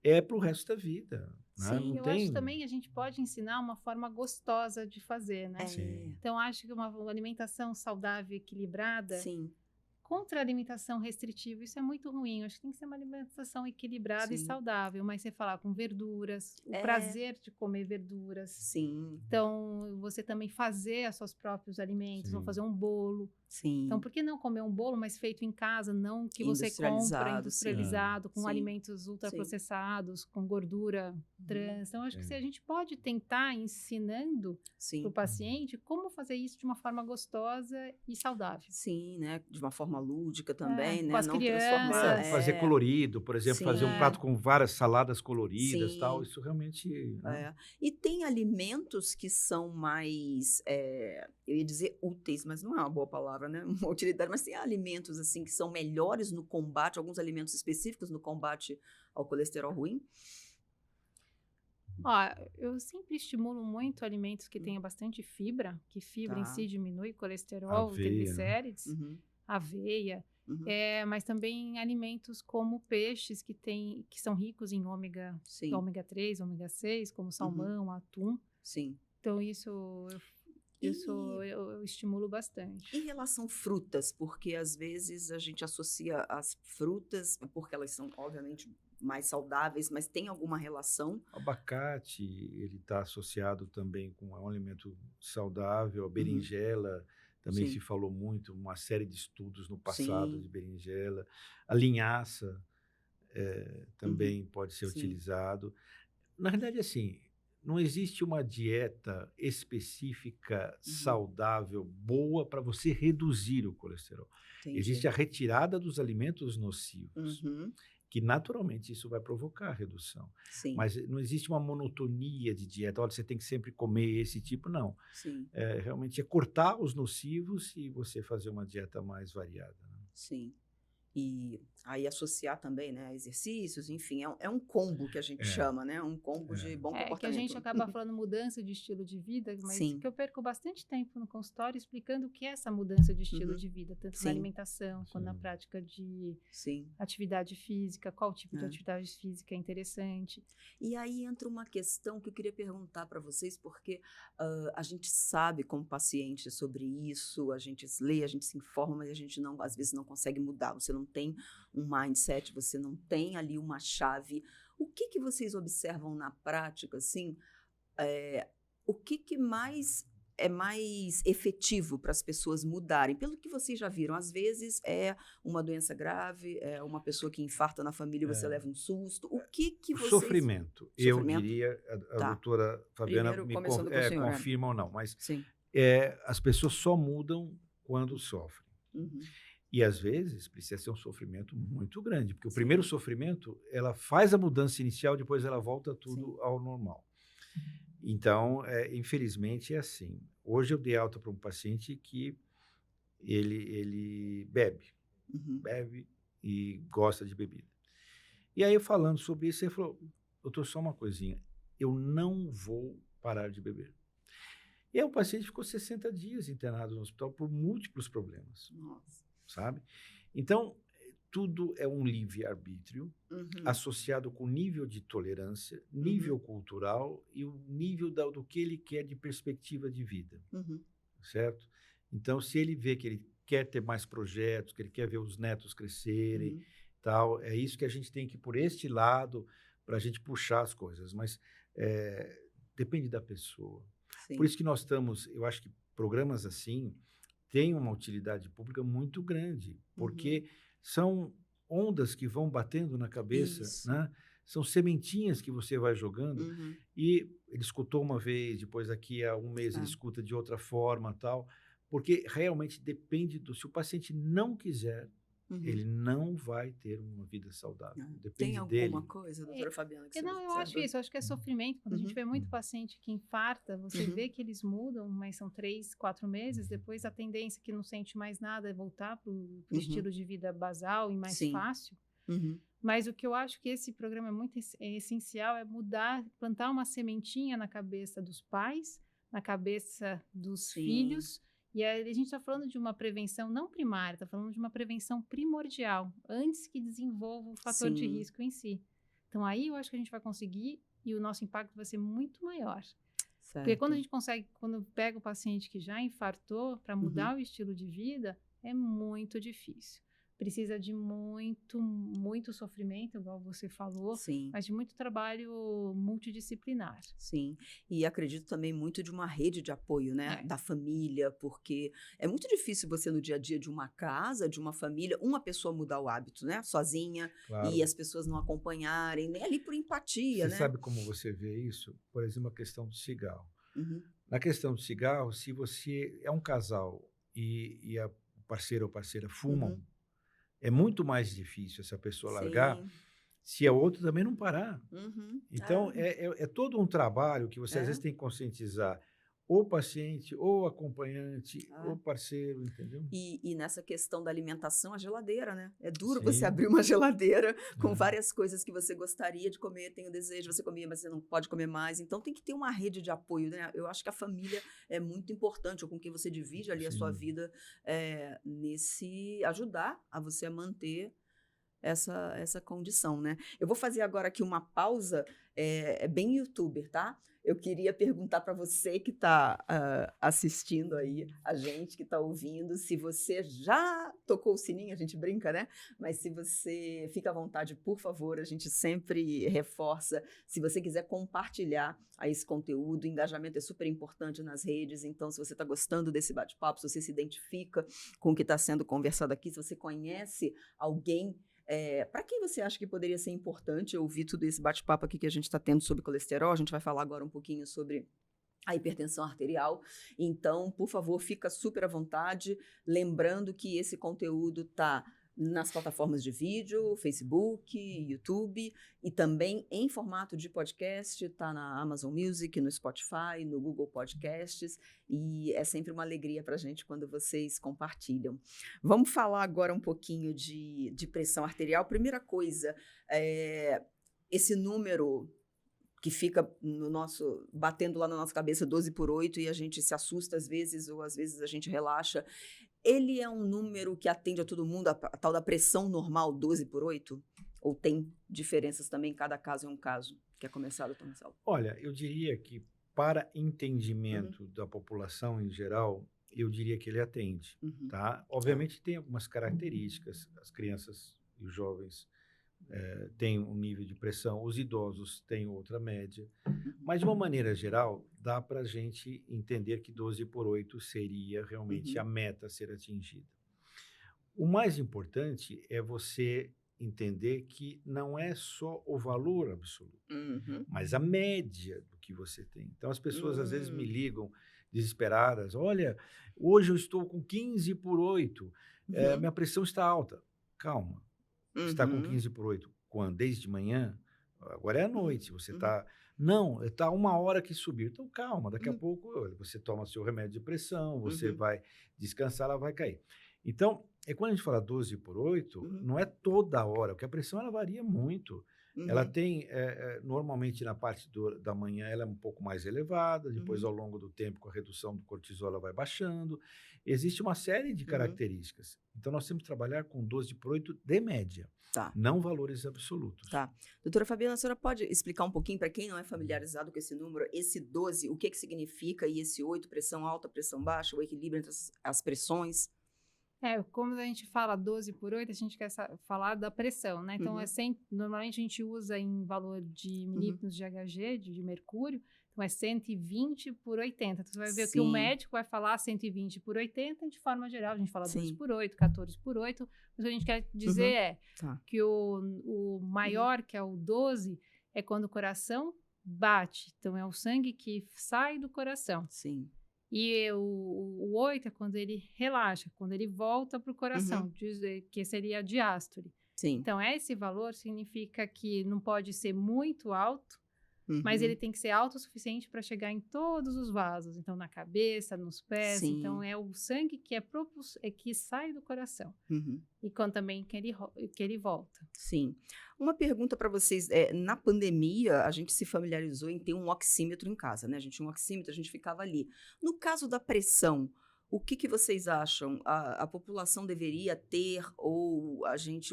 é para o resto da vida. Né? Sim, Não Eu tem... acho também que a gente pode ensinar uma forma gostosa de fazer, né? Sim. Então, acho que uma alimentação saudável e equilibrada, Sim. contra a alimentação restritiva, isso é muito ruim. Eu acho que tem que ser uma alimentação equilibrada e Sim. saudável, mas você falar com verduras, o É. prazer de comer verduras. Sim. Então, você também fazer os seus próprios alimentos, Sim. ou fazer um bolo. Sim. Então, por que não comer um bolo, mas feito em casa, não que você compra Industrializado, industrializado, com sim. alimentos ultraprocessados, com gordura trans. Então, acho que Sim. se a gente pode tentar ensinando para Sim. o paciente como fazer isso de uma forma gostosa e saudável. Sim, né? De uma forma lúdica também, com né? as Não crianças. transformar. Fazer colorido, por exemplo, Sim. fazer um prato com várias saladas coloridas, Sim. tal, isso realmente... né? É. E tem alimentos que são mais, eu ia dizer úteis, mas não é uma boa palavra, né? Uma utilidade, mas tem alimentos assim que são melhores no combate, alguns alimentos específicos no combate ao colesterol ruim? Ó, eu sempre estimulo muito alimentos que tenham bastante fibra, que fibra em Tá. si diminui colesterol, Aveia, né? triglicérides, Uhum. aveia, Uhum. mas também alimentos como peixes que são ricos em Sim. ômega 3, ômega 6, como salmão, atum. Sim. Então, isso eu estimulo bastante. Em relação frutas, porque às vezes a gente associa as frutas, porque elas são, obviamente, mais saudáveis, mas tem alguma relação? Abacate, ele está associado também com um alimento saudável, a berinjela, também Sim. se falou muito, uma série de estudos no passado Sim. de berinjela. A linhaça também pode ser Sim. utilizado. Na realidade, assim, não existe uma dieta específica, saudável, boa para você reduzir o colesterol. Entendi. Existe a retirada dos alimentos nocivos, Uhum. que naturalmente isso vai provocar redução. Sim, Mas não existe uma monotonia de dieta. Olha, você tem que sempre comer esse tipo, não. sim, Realmente é cortar os nocivos e você fazer uma dieta mais variada, né? sim. E aí associar também, né, exercícios, enfim, é um combo que a gente chama, né? Um combo de bom É que a comportamento. gente acaba falando mudança de estilo de vida, mas Sim. que eu perco bastante tempo no consultório explicando o que é essa mudança de estilo Uhum. de vida, tanto Sim. na alimentação quanto na Sim. prática de Sim. atividade física, qual tipo de É. atividade física é interessante. E aí entra uma questão que eu queria perguntar para vocês, porque a gente sabe como paciente sobre isso, a gente lê, a gente se informa, mas a gente não, às vezes não consegue mudar. Você não tem um mindset, você não tem ali uma chave. O que vocês observam na prática, assim, o que mais é mais efetivo para as pessoas mudarem? Pelo que vocês já viram, às vezes é uma doença grave, é uma pessoa que infarta na família, você leva um susto. O que vocês... Sofrimento. Eu Sofrimento? diria, a Tá. doutora Fabiana Primeiro, me começando com o senhor, confirma ou não, mas Sim. as pessoas só mudam quando sofrem. Uhum. E às vezes precisa ser um sofrimento muito grande, porque o Sim. primeiro sofrimento, ela faz a mudança inicial, depois ela volta tudo ao normal. Então, infelizmente é assim. Hoje eu dei alta para um paciente que ele bebe e gosta de bebida. E aí, falando sobre isso, ele falou, doutor, só uma coisinha, eu não vou parar de beber. E aí o paciente ficou 60 dias internado no hospital por múltiplos problemas. Nossa. Sabe? Então, tudo é um livre-arbítrio associado com nível de tolerância, nível cultural e o nível do que ele quer de perspectiva de vida, certo? Então, se ele vê que ele quer ter mais projetos, que ele quer ver os netos crescerem, tal, é isso que a gente tem que ir por este lado para a gente puxar as coisas, mas depende da pessoa. Sim. Por isso que nós estamos, eu acho que programas assim têm uma utilidade pública muito grande, porque são ondas que vão batendo na cabeça, né? São sementinhas que você vai jogando e ele escutou uma vez, depois daqui a um mês ele escuta de outra forma, tal, porque realmente depende se o paciente não quiser, ele não vai ter uma vida saudável. Depende Tem alguma dele. coisa, doutora Fabiana? Que Eu acho isso, eu acho que é sofrimento. Quando a gente vê muito paciente que infarta, você vê que eles mudam, mas são 3, 4 meses, depois a tendência que não sente mais nada é voltar para o estilo de vida basal e mais fácil. Mas o que eu acho que esse programa é muito essencial é mudar, plantar uma sementinha na cabeça dos pais, na cabeça dos filhos. E aí a gente está falando de uma prevenção não primária, está falando de uma prevenção primordial, antes que desenvolva o fator de risco em si. Então aí eu acho que a gente vai conseguir e o nosso impacto vai ser muito maior. Certo. Porque quando a gente consegue, quando pega o paciente que já infartou para mudar o estilo de vida, é muito difícil. Precisa de muito sofrimento, igual você falou, mas de muito trabalho multidisciplinar. Sim, e acredito também muito de uma rede de apoio, né, da família, porque é muito difícil você no dia a dia de uma casa, de uma família, uma pessoa mudar o hábito, né, sozinha, e as pessoas não acompanharem, nem ali por empatia, Você né? sabe como você vê isso? Por exemplo, a questão do cigarro. Na questão do cigarro, se você é um casal e a parceira ou parceira fumam, é muito mais difícil essa pessoa largar se a outra também não parar. Então, é todo um trabalho que você às vezes tem que conscientizar ou paciente, ou acompanhante, ou parceiro, entendeu? E nessa questão da alimentação, a geladeira, né? É duro você abrir uma geladeira com várias coisas que você gostaria de comer, tem o desejo, você comia, mas você não pode comer mais. Então, tem que ter uma rede de apoio, né? Eu acho que a família é muito importante, ou com quem você divide ali a sua vida, ajudar a você a manter essa condição, né? Eu vou fazer agora aqui uma pausa, bem youtuber, tá? Eu queria perguntar para você que está assistindo aí, a gente que está ouvindo, se você já tocou o sininho, a gente brinca, né? Mas se você fica à vontade, por favor, a gente sempre reforça. Se você quiser compartilhar esse conteúdo, o engajamento é super importante nas redes, então se você está gostando desse bate-papo, se você se identifica com o que está sendo conversado aqui, se você conhece alguém Para quem você acha que poderia ser importante ouvir tudo esse bate-papo aqui que a gente está tendo sobre colesterol? A gente vai falar agora um pouquinho sobre a hipertensão arterial. Então, por favor, fica super à vontade. Lembrando que esse conteúdo está nas plataformas de vídeo, Facebook, YouTube, e também em formato de podcast, está na Amazon Music, no Spotify, no Google Podcasts, e é sempre uma alegria para a gente quando vocês compartilham. Vamos falar agora um pouquinho de pressão arterial. Primeira coisa, esse número que fica batendo lá na nossa cabeça 12/8 e a gente se assusta às vezes, ou às vezes a gente relaxa. Ele é um número que atende a todo mundo, a tal da pressão normal 12/8? Ou tem diferenças também? Cada caso é um caso? Quer começar, doutor Marcelo? Olha, eu diria que para entendimento da população em geral, eu diria que ele atende, tá? Obviamente tem algumas características, as crianças e os jovens têm um nível de pressão, os idosos têm outra média, mas de uma maneira geral, dá para a gente entender que 12/8 seria realmente a meta a ser atingida. O mais importante é você entender que não é só o valor absoluto, mas a média do que você tem. Então, as pessoas às vezes me ligam desesperadas, olha, hoje eu estou com 15/8, minha pressão está alta. Calma. Você está com 15/8 quando? Desde manhã? Agora é à noite. Você está... Não, está 1 hora que subiu. Então, calma. Daqui a pouco você toma seu remédio de pressão, você vai descansar, ela vai cair. Então, quando a gente fala 12/8, não é toda hora, porque a pressão ela varia muito. Ela tem, normalmente na parte da manhã, ela é um pouco mais elevada, depois ao longo do tempo, com a redução do cortisol, ela vai baixando. Existe uma série de características. Então, nós temos que trabalhar com 12/8 de média, não valores absolutos. Tá. Doutora Fabiana, a senhora pode explicar um pouquinho, para quem não é familiarizado com esse número, esse 12, o que significa, e esse 8, pressão alta, pressão baixa, o equilíbrio entre as pressões? Como a gente fala 12/8, a gente quer falar da pressão, né? Então, normalmente a gente usa em valor de milímetros de Hg, de mercúrio, então é 120/80. Então, você vai ver que o médico vai falar 120/80, de forma geral, a gente fala 12/8, 14/8, mas o que a gente quer dizer que o maior, que é o 12, é quando o coração bate, então é o sangue que sai do coração. Sim. E o 8 é quando ele relaxa, quando ele volta para o coração, que seria a diástole. Sim. Então, esse valor significa que não pode ser muito alto, mas ele tem que ser alto o suficiente para chegar em todos os vasos. Então, na cabeça, nos pés. Sim. Então, é o sangue que sai do coração. E quando também que ele volta. Sim. Uma pergunta para vocês. Na pandemia, a gente se familiarizou em ter um oxímetro em casa, né? A gente tinha um oxímetro, a gente ficava ali. No caso da pressão, o que vocês acham? A população deveria ter, ou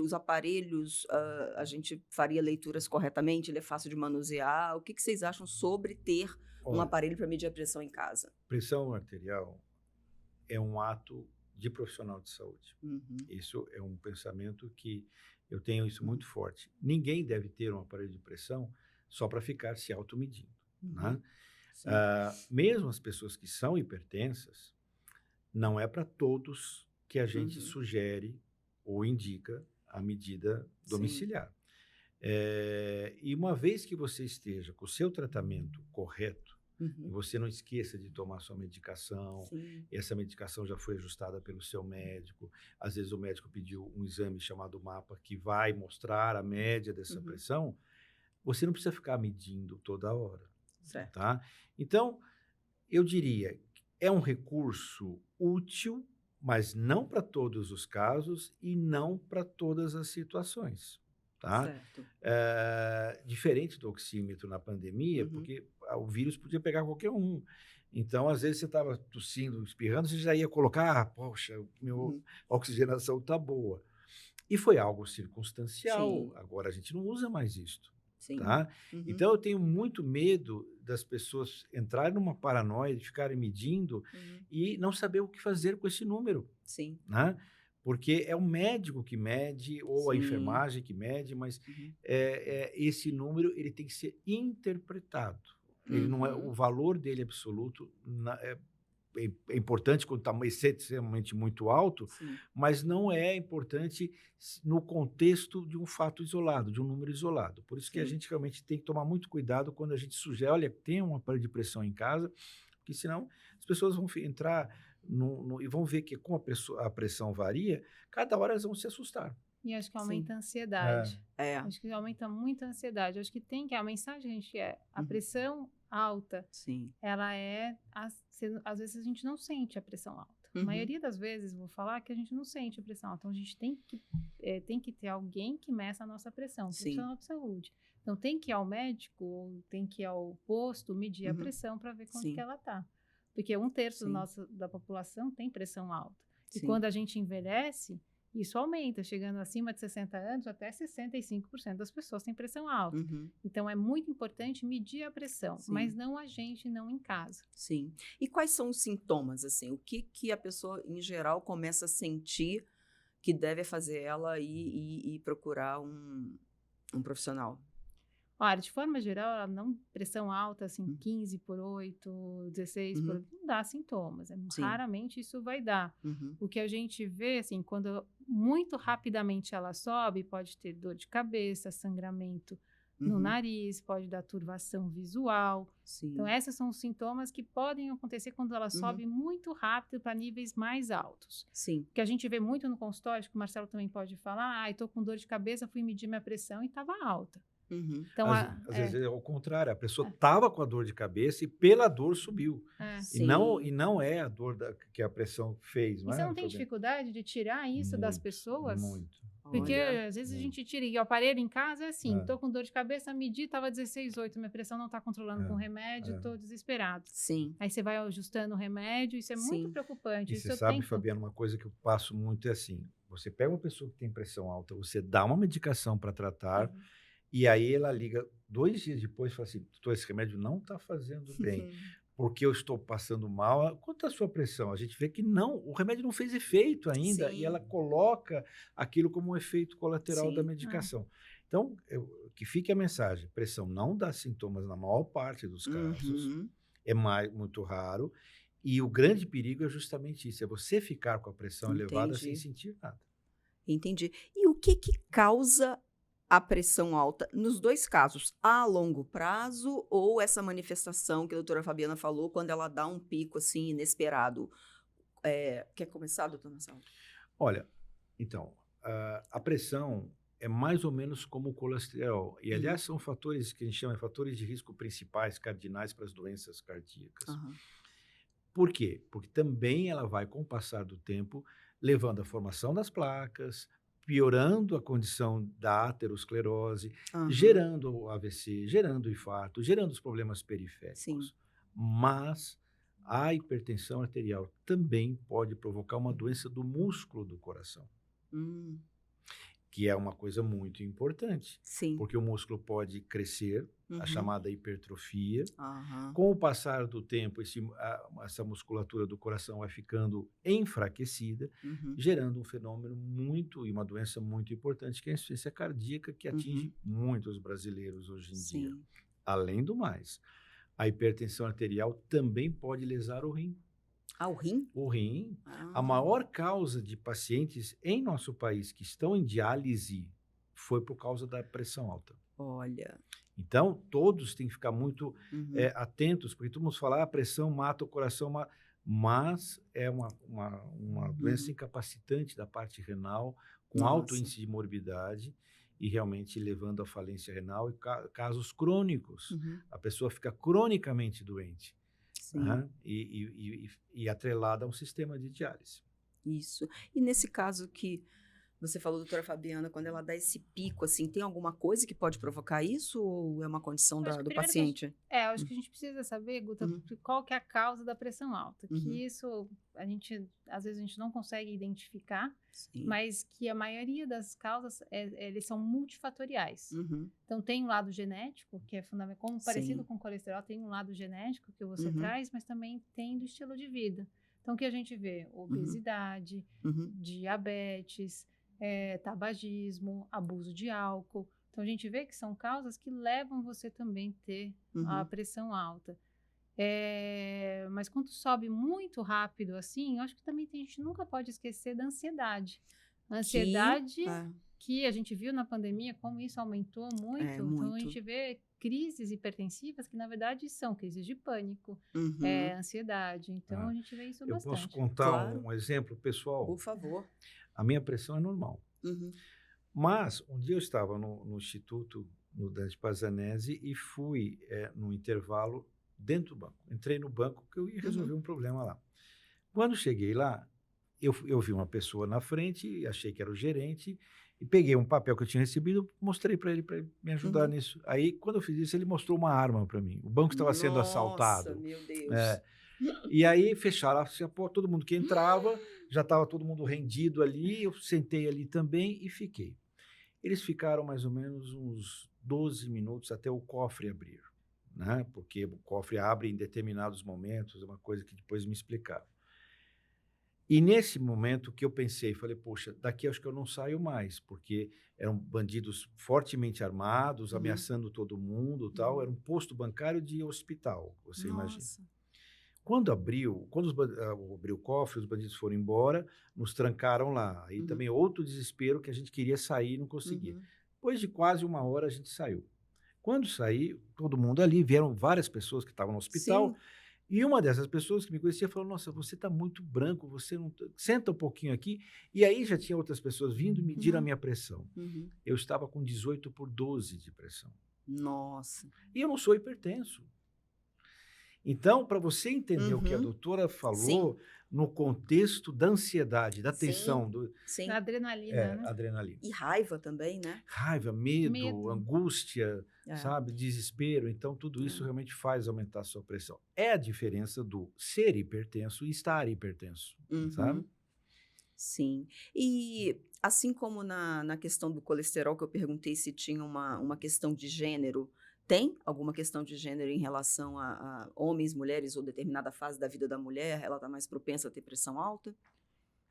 os aparelhos, a gente faria leituras corretamente? Ele é fácil de manusear? O que vocês acham sobre ter um aparelho para medir a pressão em casa? Pressão arterial é um ato de profissional de saúde. Isso é um pensamento que eu tenho isso muito forte. Ninguém deve ter um aparelho de pressão só para ficar se automedindo. Né? Mesmo as pessoas que são hipertensas, não é para todos que a gente sugere ou indica a medida domiciliar. E uma vez que você esteja com o seu tratamento correto, e você não esqueça de tomar sua medicação, essa medicação já foi ajustada pelo seu médico, às vezes o médico pediu um exame chamado MAPA, que vai mostrar a média dessa pressão, você não precisa ficar medindo toda hora. Certo. Tá? Então, eu diria, é um recurso útil, mas não para todos os casos e não para todas as situações. Tá? Certo. Diferente do oxímetro na pandemia, porque o vírus podia pegar qualquer um. Então, às vezes, você estava tossindo, espirrando, você já ia colocar, poxa, minha oxigenação está boa. E foi algo circunstancial. Agora, a gente não usa mais isto. Tá? Então, eu tenho muito medo das pessoas entrarem numa paranoia de ficarem medindo e não saber o que fazer com esse número. Né? Porque é o médico que mede ou a enfermagem que mede, mas esse número ele tem que ser interpretado. Ele não é, o valor dele absoluto é importante quando está extremamente muito alto, Sim. mas não é importante no contexto de um fato isolado, de um número isolado. Por isso que a Sim. gente realmente tem que tomar muito cuidado quando a gente sugere, olha, tem um aparelho de pressão em casa, porque senão as pessoas vão entrar e vão ver que com a pressão varia, cada hora elas vão se assustar. E acho que Sim. aumenta a ansiedade. É. Acho que aumenta muito a ansiedade. Acho que a mensagem, gente, a pressão alta, Sim. ela às vezes a gente não sente a pressão alta. A maioria das vezes, vou falar que a gente não sente a pressão alta. Então, a gente tem que ter alguém que meça a nossa pressão, um profissional de saúde. Então, tem que ir ao médico, ou tem que ir ao posto, medir a pressão para ver quanto Sim. que ela está. Porque 1/3 Sim. da população tem pressão alta. E Sim. quando a gente envelhece, isso aumenta, chegando acima de 60 anos, até 65% das pessoas têm pressão alta. Então, é muito importante medir a pressão, Sim. mas não a gente, não em casa. Sim. E quais são os sintomas, assim? O que a pessoa, em geral, começa a sentir que deve fazer ela ir procurar um profissional? Olha, de forma geral, ela não pressão alta, assim, 15/8, 16/8, não dá sintomas. Sim. Raramente isso vai dar. O que a gente vê, assim, quando muito rapidamente ela sobe, pode ter dor de cabeça, sangramento no nariz, pode dar turvação visual. Sim. Então, esses são os sintomas que podem acontecer quando ela sobe muito rápido para níveis mais altos. Sim. Que a gente vê muito no consultório, que o Marcelo também pode falar, estou com dor de cabeça, fui medir minha pressão e estava alta. Então, às vezes é o contrário, a pessoa estava com a dor de cabeça e pela dor subiu. Sim. E não é a dor que a pressão fez. E você não tem dificuldade de tirar isso das pessoas? Muito. Porque às vezes a gente tira, e o aparelho em casa é assim, estou com dor de cabeça, medi, estava 16/8, minha pressão não está controlando com remédio, estou desesperado. Sim. Aí você vai ajustando o remédio, isso é muito preocupante. E você sabe, Fabiana, uma coisa que eu passo muito é assim, você pega uma pessoa que tem pressão alta, você dá uma medicação para tratar, e aí ela liga 2 dias depois e fala assim, doutor, esse remédio não está fazendo bem, porque eu estou passando mal. Quanto à sua pressão? A gente vê que não, o remédio não fez efeito ainda, e ela coloca aquilo como um efeito colateral da medicação. Então, que fique a mensagem, pressão não dá sintomas na maior parte dos casos, é muito raro, e o grande perigo é justamente isso, é você ficar com a pressão elevada sem sentir nada. Entendi. E o que causa a pressão alta, nos 2 casos, a longo prazo ou essa manifestação que a doutora Fabiana falou, quando ela dá um pico assim inesperado? Quer começar, doutora Marcelo? Olha, então, a pressão é mais ou menos como o colesterol. E, aliás, são fatores que a gente chama de fatores de risco principais, cardinais para as doenças cardíacas. Por quê? Porque também ela vai, com o passar do tempo, levando à formação das placas, piorando a condição da aterosclerose, gerando o AVC, gerando o infarto, gerando os problemas periféricos. Sim. Mas a hipertensão arterial também pode provocar uma doença do músculo do coração, que é uma coisa muito importante. Sim. Porque o músculo pode crescer, a chamada hipertrofia. Com o passar do tempo, essa musculatura do coração vai ficando enfraquecida, gerando um fenômeno e uma doença muito importante, que é a insuficiência cardíaca, que atinge muitos brasileiros hoje em dia. Além do mais, a hipertensão arterial também pode lesar o rim. O rim? O rim. A maior causa de pacientes em nosso país que estão em diálise foi por causa da pressão alta. Olha. Então, todos têm que ficar muito atentos, porque todo mundo fala, a pressão mata o coração, mas é uma doença incapacitante da parte renal, com alto índice de morbidade, e realmente levando à falência renal e casos crônicos. A pessoa fica cronicamente doente. E atrelada a um sistema de diálise. Isso. E nesse caso que você falou, doutora Fabiana, quando ela dá esse pico, assim, tem alguma coisa que pode provocar isso ou é uma condição do paciente? Eu acho que a gente precisa saber, Guta, qual que é a causa da pressão alta. Que isso, às vezes a gente não consegue identificar, mas que a maioria das causas, eles são multifatoriais. Então, tem um lado genético, que é fundamental, parecido com o colesterol, tem um lado genético que você traz, mas também tem do estilo de vida. Então, o que a gente vê? Obesidade, diabetes, tabagismo, abuso de álcool. Então, a gente vê que são causas que levam você também a ter a pressão alta. Mas quando sobe muito rápido assim, eu acho que também a gente nunca pode esquecer da ansiedade. A ansiedade que a gente viu na pandemia, como isso aumentou muito. Então, a gente vê crises hipertensivas que, na verdade, são crises de pânico, ansiedade. Então, a gente vê isso bastante. Eu posso contar um exemplo pessoal? Por favor. A minha pressão é normal. Mas, um dia eu estava no Instituto, no Dante Pazzanese, e fui no intervalo dentro do banco. Entrei no banco porque eu ia resolver um problema lá. Quando cheguei lá, eu vi uma pessoa na frente, achei que era o gerente, e peguei um papel que eu tinha recebido, mostrei para ele me ajudar nisso. Aí, quando eu fiz isso, ele mostrou uma arma para mim. O banco estava sendo assaltado. Nossa, meu Deus. E aí fecharam a porta, todo mundo que entrava, já estava todo mundo rendido ali, eu sentei ali também e fiquei. Eles ficaram mais ou menos uns 12 minutos até o cofre abrir, né? Porque o cofre abre em determinados momentos, é uma coisa que depois me explicaram. E nesse momento que eu pensei, falei, poxa, daqui acho que eu não saio mais, porque eram bandidos fortemente armados, ameaçando todo mundo, tal. Era um posto bancário de hospital, você imagina. Quando abriu o cofre, os bandidos foram embora, nos trancaram lá. Aí também outro desespero que a gente queria sair e não conseguia. Depois de quase 1 hora a gente saiu. Quando saí, todo mundo ali, vieram várias pessoas que estavam no hospital. Sim. E uma dessas pessoas que me conhecia falou, nossa, você está muito branco, você não... Senta um pouquinho aqui. E aí já tinha outras pessoas vindo medir a minha pressão. Eu estava com 18/12 de pressão. Nossa. E eu não sou hipertenso. Então, para você entender o que a doutora falou, no contexto da ansiedade, da tensão, da adrenalina, né? Adrenalina. E raiva também, né? Raiva, medo. Angústia, sabe? Desespero. Então, tudo isso realmente faz aumentar a sua pressão. É a diferença do ser hipertenso e estar hipertenso, sabe? Sim. E assim como na questão do colesterol, que eu perguntei se tinha uma questão de gênero, tem alguma questão de gênero em relação a homens, mulheres ou determinada fase da vida da mulher? Ela está mais propensa a ter pressão alta?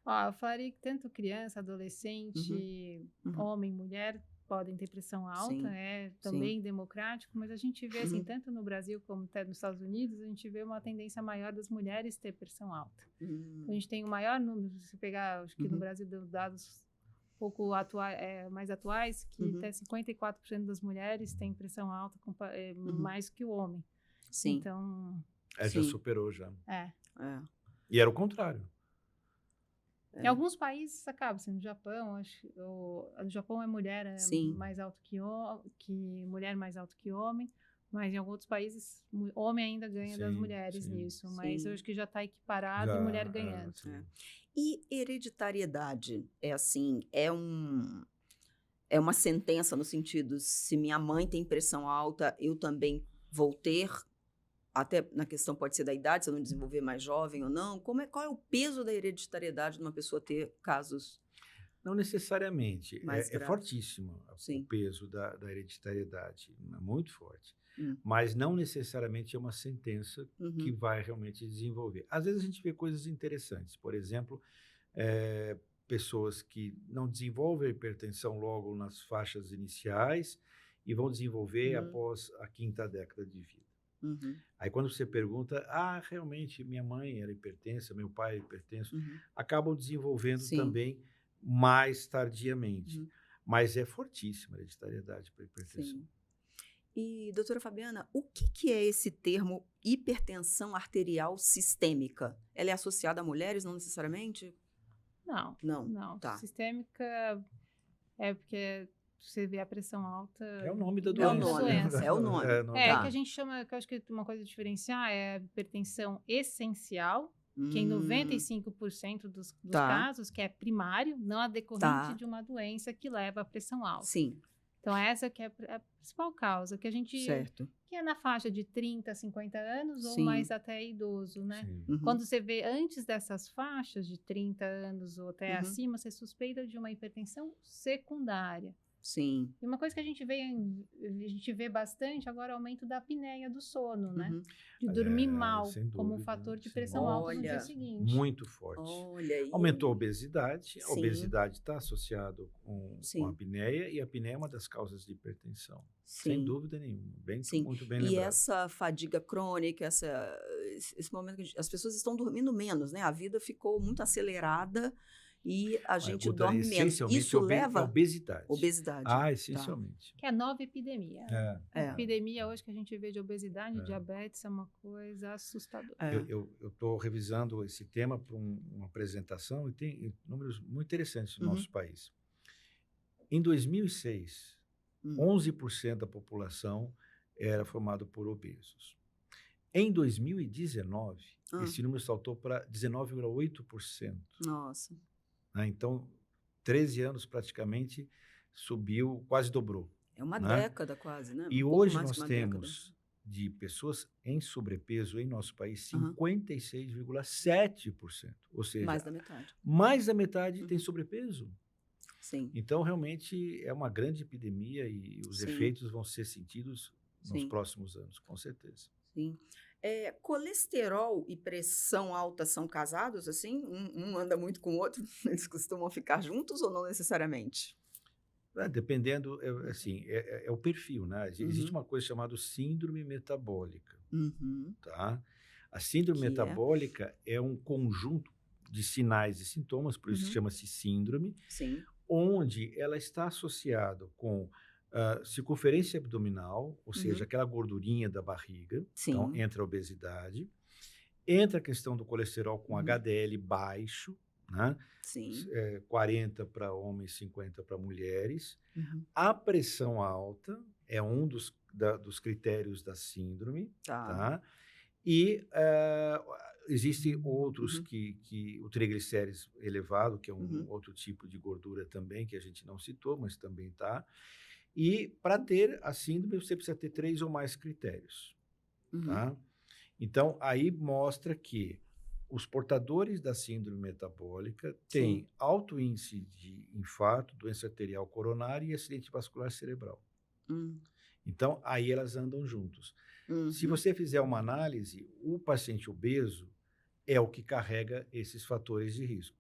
Eu falaria que tanto criança, adolescente, homem, mulher podem ter pressão alta, é também democrático, mas a gente vê assim, tanto no Brasil como até nos Estados Unidos, a gente vê uma tendência maior das mulheres ter pressão alta. Então, a gente tem o maior número, se pegar, acho que no Brasil deu dados pouco mais atuais, que até 54% das mulheres têm pressão alta, mais que o homem. Sim. Então... já superou já. E era o contrário. Em alguns países acaba, assim, no Japão, no Japão é mulher mais alto que mulher mais alto que homem, mas em alguns outros países homem ainda ganha das mulheres nisso, mas eu acho que já está equiparado e mulher ganhando. E hereditariedade é assim, é uma sentença no sentido, se minha mãe tem pressão alta, eu também vou ter, até na questão pode ser da idade, se eu não desenvolver mais jovem ou não, qual é o peso da hereditariedade de uma pessoa ter casos? Não necessariamente, é fortíssimo o peso da hereditariedade, é muito forte, mas não necessariamente é uma sentença que vai realmente desenvolver. Às vezes a gente vê coisas interessantes, por exemplo, pessoas que não desenvolvem hipertensão logo nas faixas iniciais e vão desenvolver após a 5ª década de vida. Aí quando você pergunta, realmente minha mãe era hipertensa, meu pai era hipertenso, acabam desenvolvendo também mais tardiamente. Mas é fortíssima a hereditariedade para a hipertensão. E, doutora Fabiana, o que é esse termo hipertensão arterial sistêmica? Ela é associada a mulheres, não necessariamente? Não. Tá. Sistêmica é porque você vê a pressão alta... É o nome da doença. É o nome. Que a gente chama, que eu acho que uma coisa a diferenciar é a hipertensão essencial, que em 95% dos casos, que é primário, não a decorrente de uma doença que leva à pressão alta. Sim. Então, essa que é a principal causa, que a gente... que é na faixa de 30 a 50 anos ou mais até idoso, né? Quando você vê antes dessas faixas de 30 anos ou até acima, você suspeita de uma hipertensão secundária. Sim. E uma coisa que a gente vê bastante agora é o aumento da apneia do sono, né? Uhum. De dormir É, mal sem como dúvida, fator de sem pressão dúvida. alta no dia Olha, seguinte. Muito forte. Olha aí. Aumentou a obesidade. A Sim. obesidade está associada com a Sim. apneia, e a apneia é uma das causas de hipertensão. Sim. Sem dúvida nenhuma. Sim. Muito bem E lembrado. essa fadiga crônica, esse momento que as pessoas estão dormindo menos, né? A vida ficou muito acelerada e a gente Guta, dorme menos. essencialmente Isso a leva obesidade. obesidade. Ah, essencialmente. Que é a nova epidemia. É. A É. epidemia hoje que a gente vê de obesidade e diabetes é uma coisa assustadora. É. Eu estou revisando esse tema para uma apresentação e tem números muito interessantes no nosso país. Em 2006, 11% da população era formada por obesos. Em 2019, esse número saltou para 19,8%. Nossa. Né? Então, 13 anos praticamente subiu, quase dobrou. É uma né? década quase, né? E Um pouco hoje mais nós que uma temos de pessoas em sobrepeso em nosso país Aham. 56,7%. Ou seja, mais da metade. mais da metade tem sobrepeso. Sim. Então, realmente, é uma grande epidemia e os Sim. efeitos vão ser sentidos nos Sim. próximos anos, com certeza. Sim. Colesterol e pressão alta são casados, assim? Um anda muito com o outro? Eles costumam ficar juntos ou não necessariamente? Dependendo, assim, é o perfil, né? Existe uma coisa chamada síndrome metabólica, Uhum. tá? A síndrome Que é? metabólica é um conjunto de sinais e sintomas, por isso chama-se síndrome, Sim. onde ela está associada com circunferência abdominal, ou seja, aquela gordurinha da barriga. Sim. Então, entra a obesidade, entra a questão do colesterol com HDL baixo, né? Sim. 40 para homens, 50 para mulheres. Uhum. A pressão alta é um dos critérios da síndrome, tá? E existem outros que o triglicérides elevado, que é um outro tipo de gordura também, que a gente não citou, mas também está. E para ter a síndrome, você precisa ter 3 ou mais critérios, tá? Então, aí mostra que os portadores da síndrome metabólica têm alto índice de infarto, doença arterial coronária e acidente vascular cerebral. Então, aí elas andam juntos. Se você fizer uma análise, o paciente obeso é o que carrega esses fatores de risco.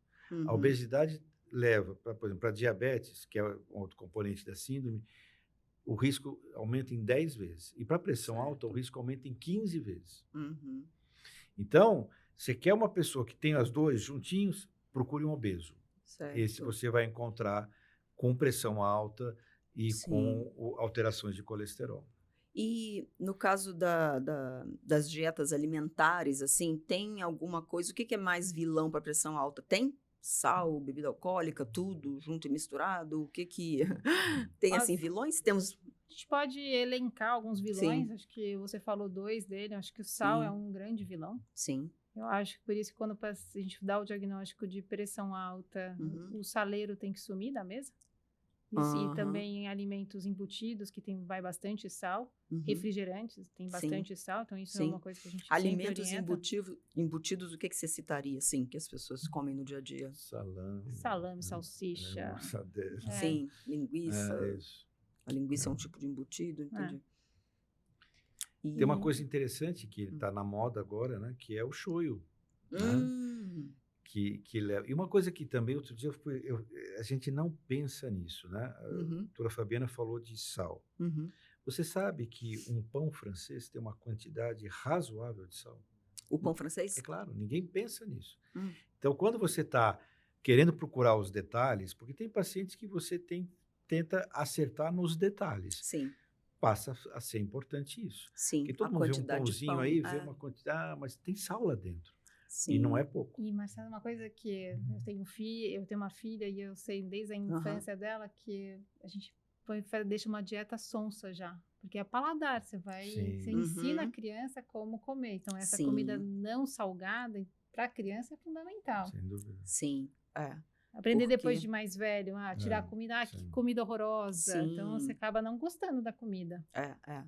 A obesidade leva, por exemplo, para diabetes, que é um outro componente da síndrome, o risco aumenta em 10 vezes. E para pressão alta, o risco aumenta em 15 vezes. Então, você quer uma pessoa que tem as duas juntinhos, procure um obeso. Certo. Esse você vai encontrar com pressão alta e com alterações de colesterol. E no caso das dietas alimentares, assim, tem alguma coisa? O que é mais vilão para pressão alta? Tem sal, bebida alcoólica, tudo junto e misturado? O que tem, assim, vilões? Temos... A gente pode elencar alguns vilões. Sim. Acho que você falou 2 dele. Acho que o sal Sim. é um grande vilão. Sim. Eu acho que por isso que quando a gente dá o diagnóstico de pressão alta, o saleiro tem que sumir da mesa. E também alimentos embutidos, que vai bastante sal. Refrigerantes, tem bastante sal. Então, isso é uma coisa que a gente alimentos sempre orienta. embutidos, o que você citaria, assim, que as pessoas comem no dia a dia? Salame, salsicha. Mortadela. Sim, linguiça. Isso. A linguiça é um tipo de embutido, entendi. E... Tem uma coisa interessante que está na moda agora, né? Que é o shoyu. Né? Que leva... E uma coisa que também, outro dia, a gente não pensa nisso, né? A doutora Fabiana falou de sal. Você sabe que um pão francês tem uma quantidade razoável de sal? O pão francês? É claro, ninguém pensa nisso. Então, quando você está querendo procurar os detalhes, porque tem pacientes que você tenta acertar nos detalhes. Sim. Passa a ser importante isso. Sim, porque todo mundo vê um pãozinho aí, vê uma quantidade, mas tem sal lá dentro. Sim. E não é pouco. E, Marcelo, uma coisa que eu tenho uma filha e eu sei desde a infância dela que a gente deixa uma dieta sonsa já. Porque é paladar, você ensina a criança como comer. Então, essa comida não salgada para a criança é fundamental. Sem dúvida. Sim, Aprender Porque- depois de mais velho, tirar a comida, que sim. comida horrorosa. Sim. Então você acaba não gostando da comida.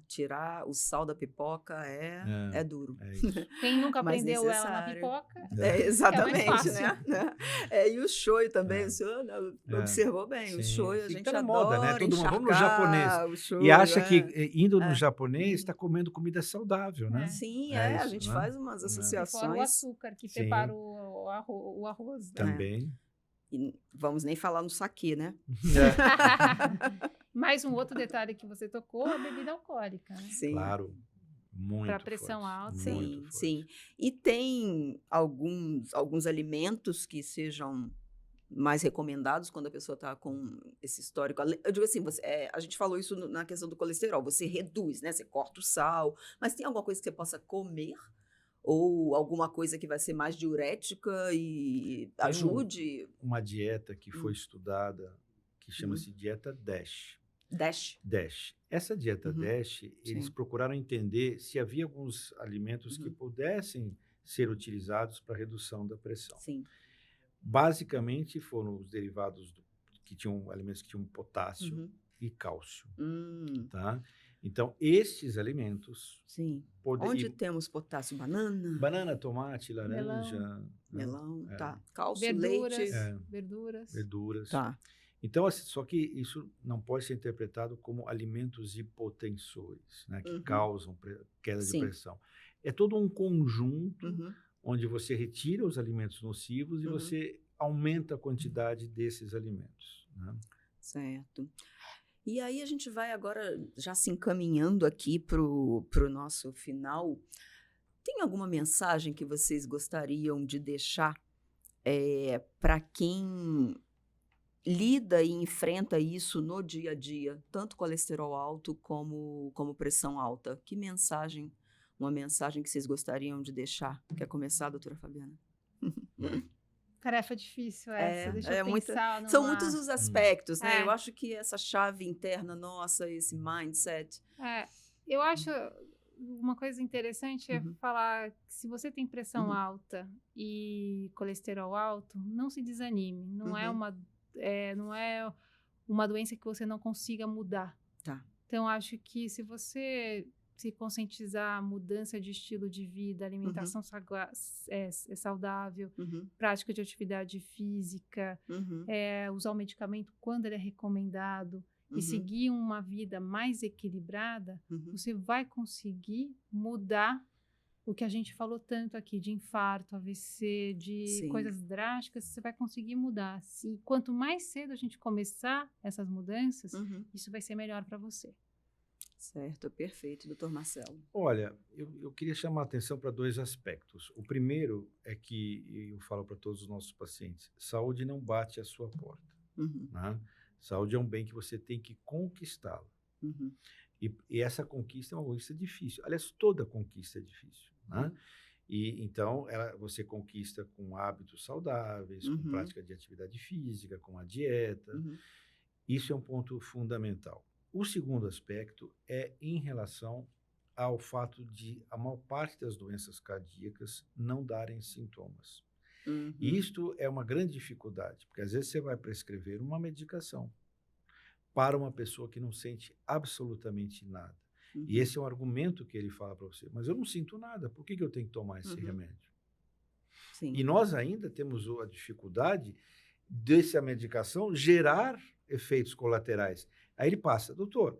Tirar o sal da pipoca é duro. É isso. Quem nunca Mas aprendeu ela na necessário. pipoca, Exatamente, fácil. né? E o shoyu também, É. o senhor É. observou bem, o Sim. shoyu a Fica gente na adora moda, né? Todo mundo, vamos no encharcar japonês. o shoyu, E acha que indo no É. japonês está comendo comida saudável, né? Sim, É a isso, gente né? faz umas É. e fora o associações. açúcar que Sim. prepara o arroz. Né? Também. E vamos nem falar no saquê, né? Mais um outro detalhe que você tocou, a bebida alcoólica. Né? Sim. Claro, muito Pra pressão forte, alta. muito Sim, forte. sim. E tem alguns alimentos que sejam mais recomendados quando a pessoa está com esse histórico. Eu digo assim, a gente falou isso na questão do colesterol, você reduz, né? Você corta o sal, mas tem alguma coisa que você possa comer? Ou alguma coisa que vai ser mais diurética e ajude? Uma dieta que foi estudada, que chama-se dieta DASH. Dash. Essa dieta Uhum. DASH, eles Sim. procuraram entender se havia alguns alimentos que Uhum. pudessem ser utilizados para redução da pressão. Sim. Basicamente, foram os derivados que tinham alimentos que tinham potássio Uhum. e cálcio, Hum, tá? Então, estes alimentos sim. podem... Onde temos potássio? Banana? Banana, tomate, laranja, né? Melão, É. tá. Cálcio, Verduras, leite. verduras. verduras. Tá. Então, assim, só que isso não pode ser interpretado como alimentos hipotensores, né, que Uhum. causam queda Sim. de pressão. É todo um conjunto Uhum. onde você retira os alimentos nocivos e Uhum. você aumenta a quantidade desses alimentos, né? Certo. E aí a gente vai agora já se encaminhando aqui para o nosso final. Tem alguma mensagem que vocês gostariam de deixar para quem lida e enfrenta isso no dia a dia, tanto colesterol alto como pressão alta? Que mensagem, uma mensagem que vocês gostariam de deixar? Quer começar, doutora Fabiana? Tarefa difícil essa, deixa eu muita- pensar São numa- muitos os aspectos, né? É. Eu acho que essa chave interna nossa, esse mindset. Eu acho uma coisa interessante é Uhum. falar que se você tem pressão Uhum. alta e colesterol alto, não se desanime. Não é Uhum. uma doença que você não consiga mudar. Tá. Então, acho que se você se conscientizar a mudança de estilo de vida, alimentação saudável, Uhum. prática de atividade física, Uhum. usar o medicamento quando ele é recomendado Uhum. e seguir uma vida mais equilibrada, Uhum. você vai conseguir mudar o que a gente falou tanto aqui, de infarto, AVC, de Sim. coisas drásticas, você vai conseguir mudar. Quanto mais cedo a gente começar essas mudanças, Uhum. isso vai ser melhor para você. Certo, perfeito, doutor Marcelo. Olha, eu queria chamar a atenção para dois aspectos. O primeiro é que eu falo para todos os nossos pacientes, saúde não bate à sua porta, Uhum. né? Saúde é um bem que você tem que conquistá-lo. Uhum. E essa conquista é uma conquista difícil. Aliás, toda conquista é difícil, né? E então você conquista com hábitos saudáveis, com Uhum. prática de atividade física, com a dieta. Uhum. Isso é um ponto fundamental. O segundo aspecto é em relação ao fato de a maior parte das doenças cardíacas não darem sintomas. Uhum. E isto é uma grande dificuldade, porque às vezes você vai prescrever uma medicação para uma pessoa que não sente absolutamente nada. Uhum. E esse é um argumento que ele fala para você. Mas eu não sinto nada, por que eu tenho que tomar esse Uhum. remédio? Sim. E nós ainda temos a dificuldade dessa medicação gerar efeitos colaterais. Aí ele passa, doutor,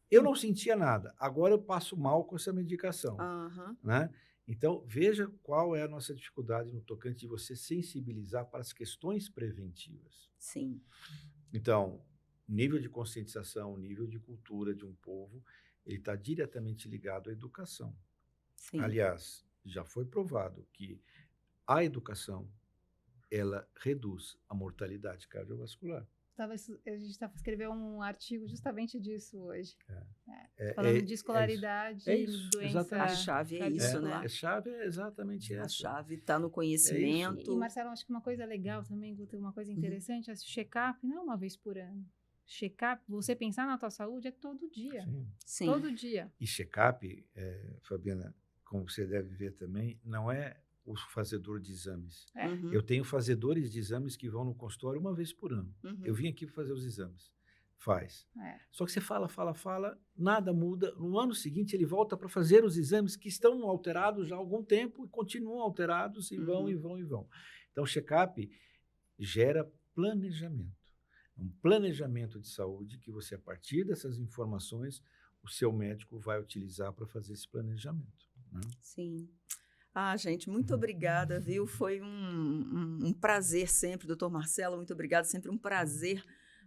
eu não sentia nada, agora eu passo mal com essa medicação. Aham. Né? Então, veja qual é a nossa dificuldade no tocante de você sensibilizar para as questões preventivas. Sim. Então, nível de conscientização, nível de cultura de um povo, ele está diretamente ligado à educação. Sim. Aliás, já foi provado que a educação, ela reduz a mortalidade cardiovascular. A gente estava escrevendo um artigo justamente disso hoje. É, Falando de escolaridade, é isso, doença. exatamente. A chave é isso, né? A chave é exatamente A essa. chave está no conhecimento. E, Marcelo, acho que uma coisa legal também, Guta, uma coisa interessante, é check-up não é uma vez por ano. Check-up, você pensar na tua saúde é todo dia. Sim. Sim. Todo dia. E check-up, Fabiana, como você deve ver também, não é o fazedor de exames. Uhum. Eu tenho fazedores de exames que vão no consultório uma vez por ano. Uhum. Eu vim aqui para fazer os exames. Faz. É. Só que você fala, nada muda. No ano seguinte, ele volta para fazer os exames que estão alterados já há algum tempo e continuam alterados e vão, Uhum. e vão, e vão. Então, o check-up gera planejamento. Um planejamento de saúde que você, a partir dessas informações, o seu médico vai utilizar para fazer esse planejamento, né? Sim. Gente, muito obrigada, viu? Foi um prazer sempre, doutor Marcelo, muito obrigada, sempre um prazer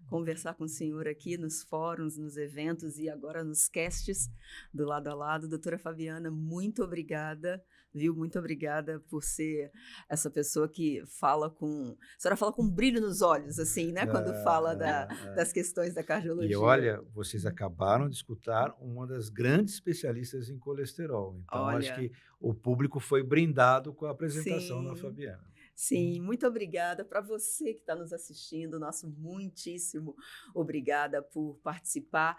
conversar com o senhor aqui nos fóruns, nos eventos e agora nos casts do Lado a Lado. Doutora Fabiana, muito obrigada, viu? Muito obrigada por ser essa pessoa que fala com... A senhora fala com um brilho nos olhos, assim, né? Quando fala das questões da cardiologia. E olha, vocês acabaram de escutar uma das grandes especialistas em colesterol. Então, acho que o público foi brindado com a apresentação da Fabiana. Sim, muito obrigada. Para você que está nos assistindo, nosso muitíssimo obrigada por participar.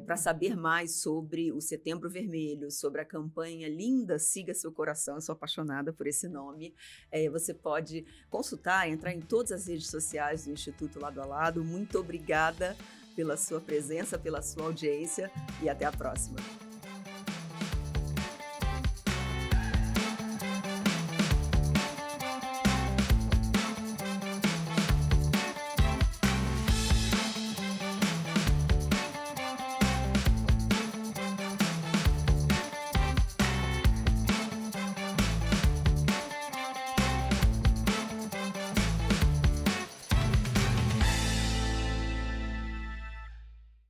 Para saber mais sobre o Setembro Vermelho, sobre a campanha linda Siga Seu Coração, eu sou apaixonada por esse nome, você pode consultar, entrar em todas as redes sociais do Instituto Lado a Lado. Muito obrigada pela sua presença, pela sua audiência e até a próxima.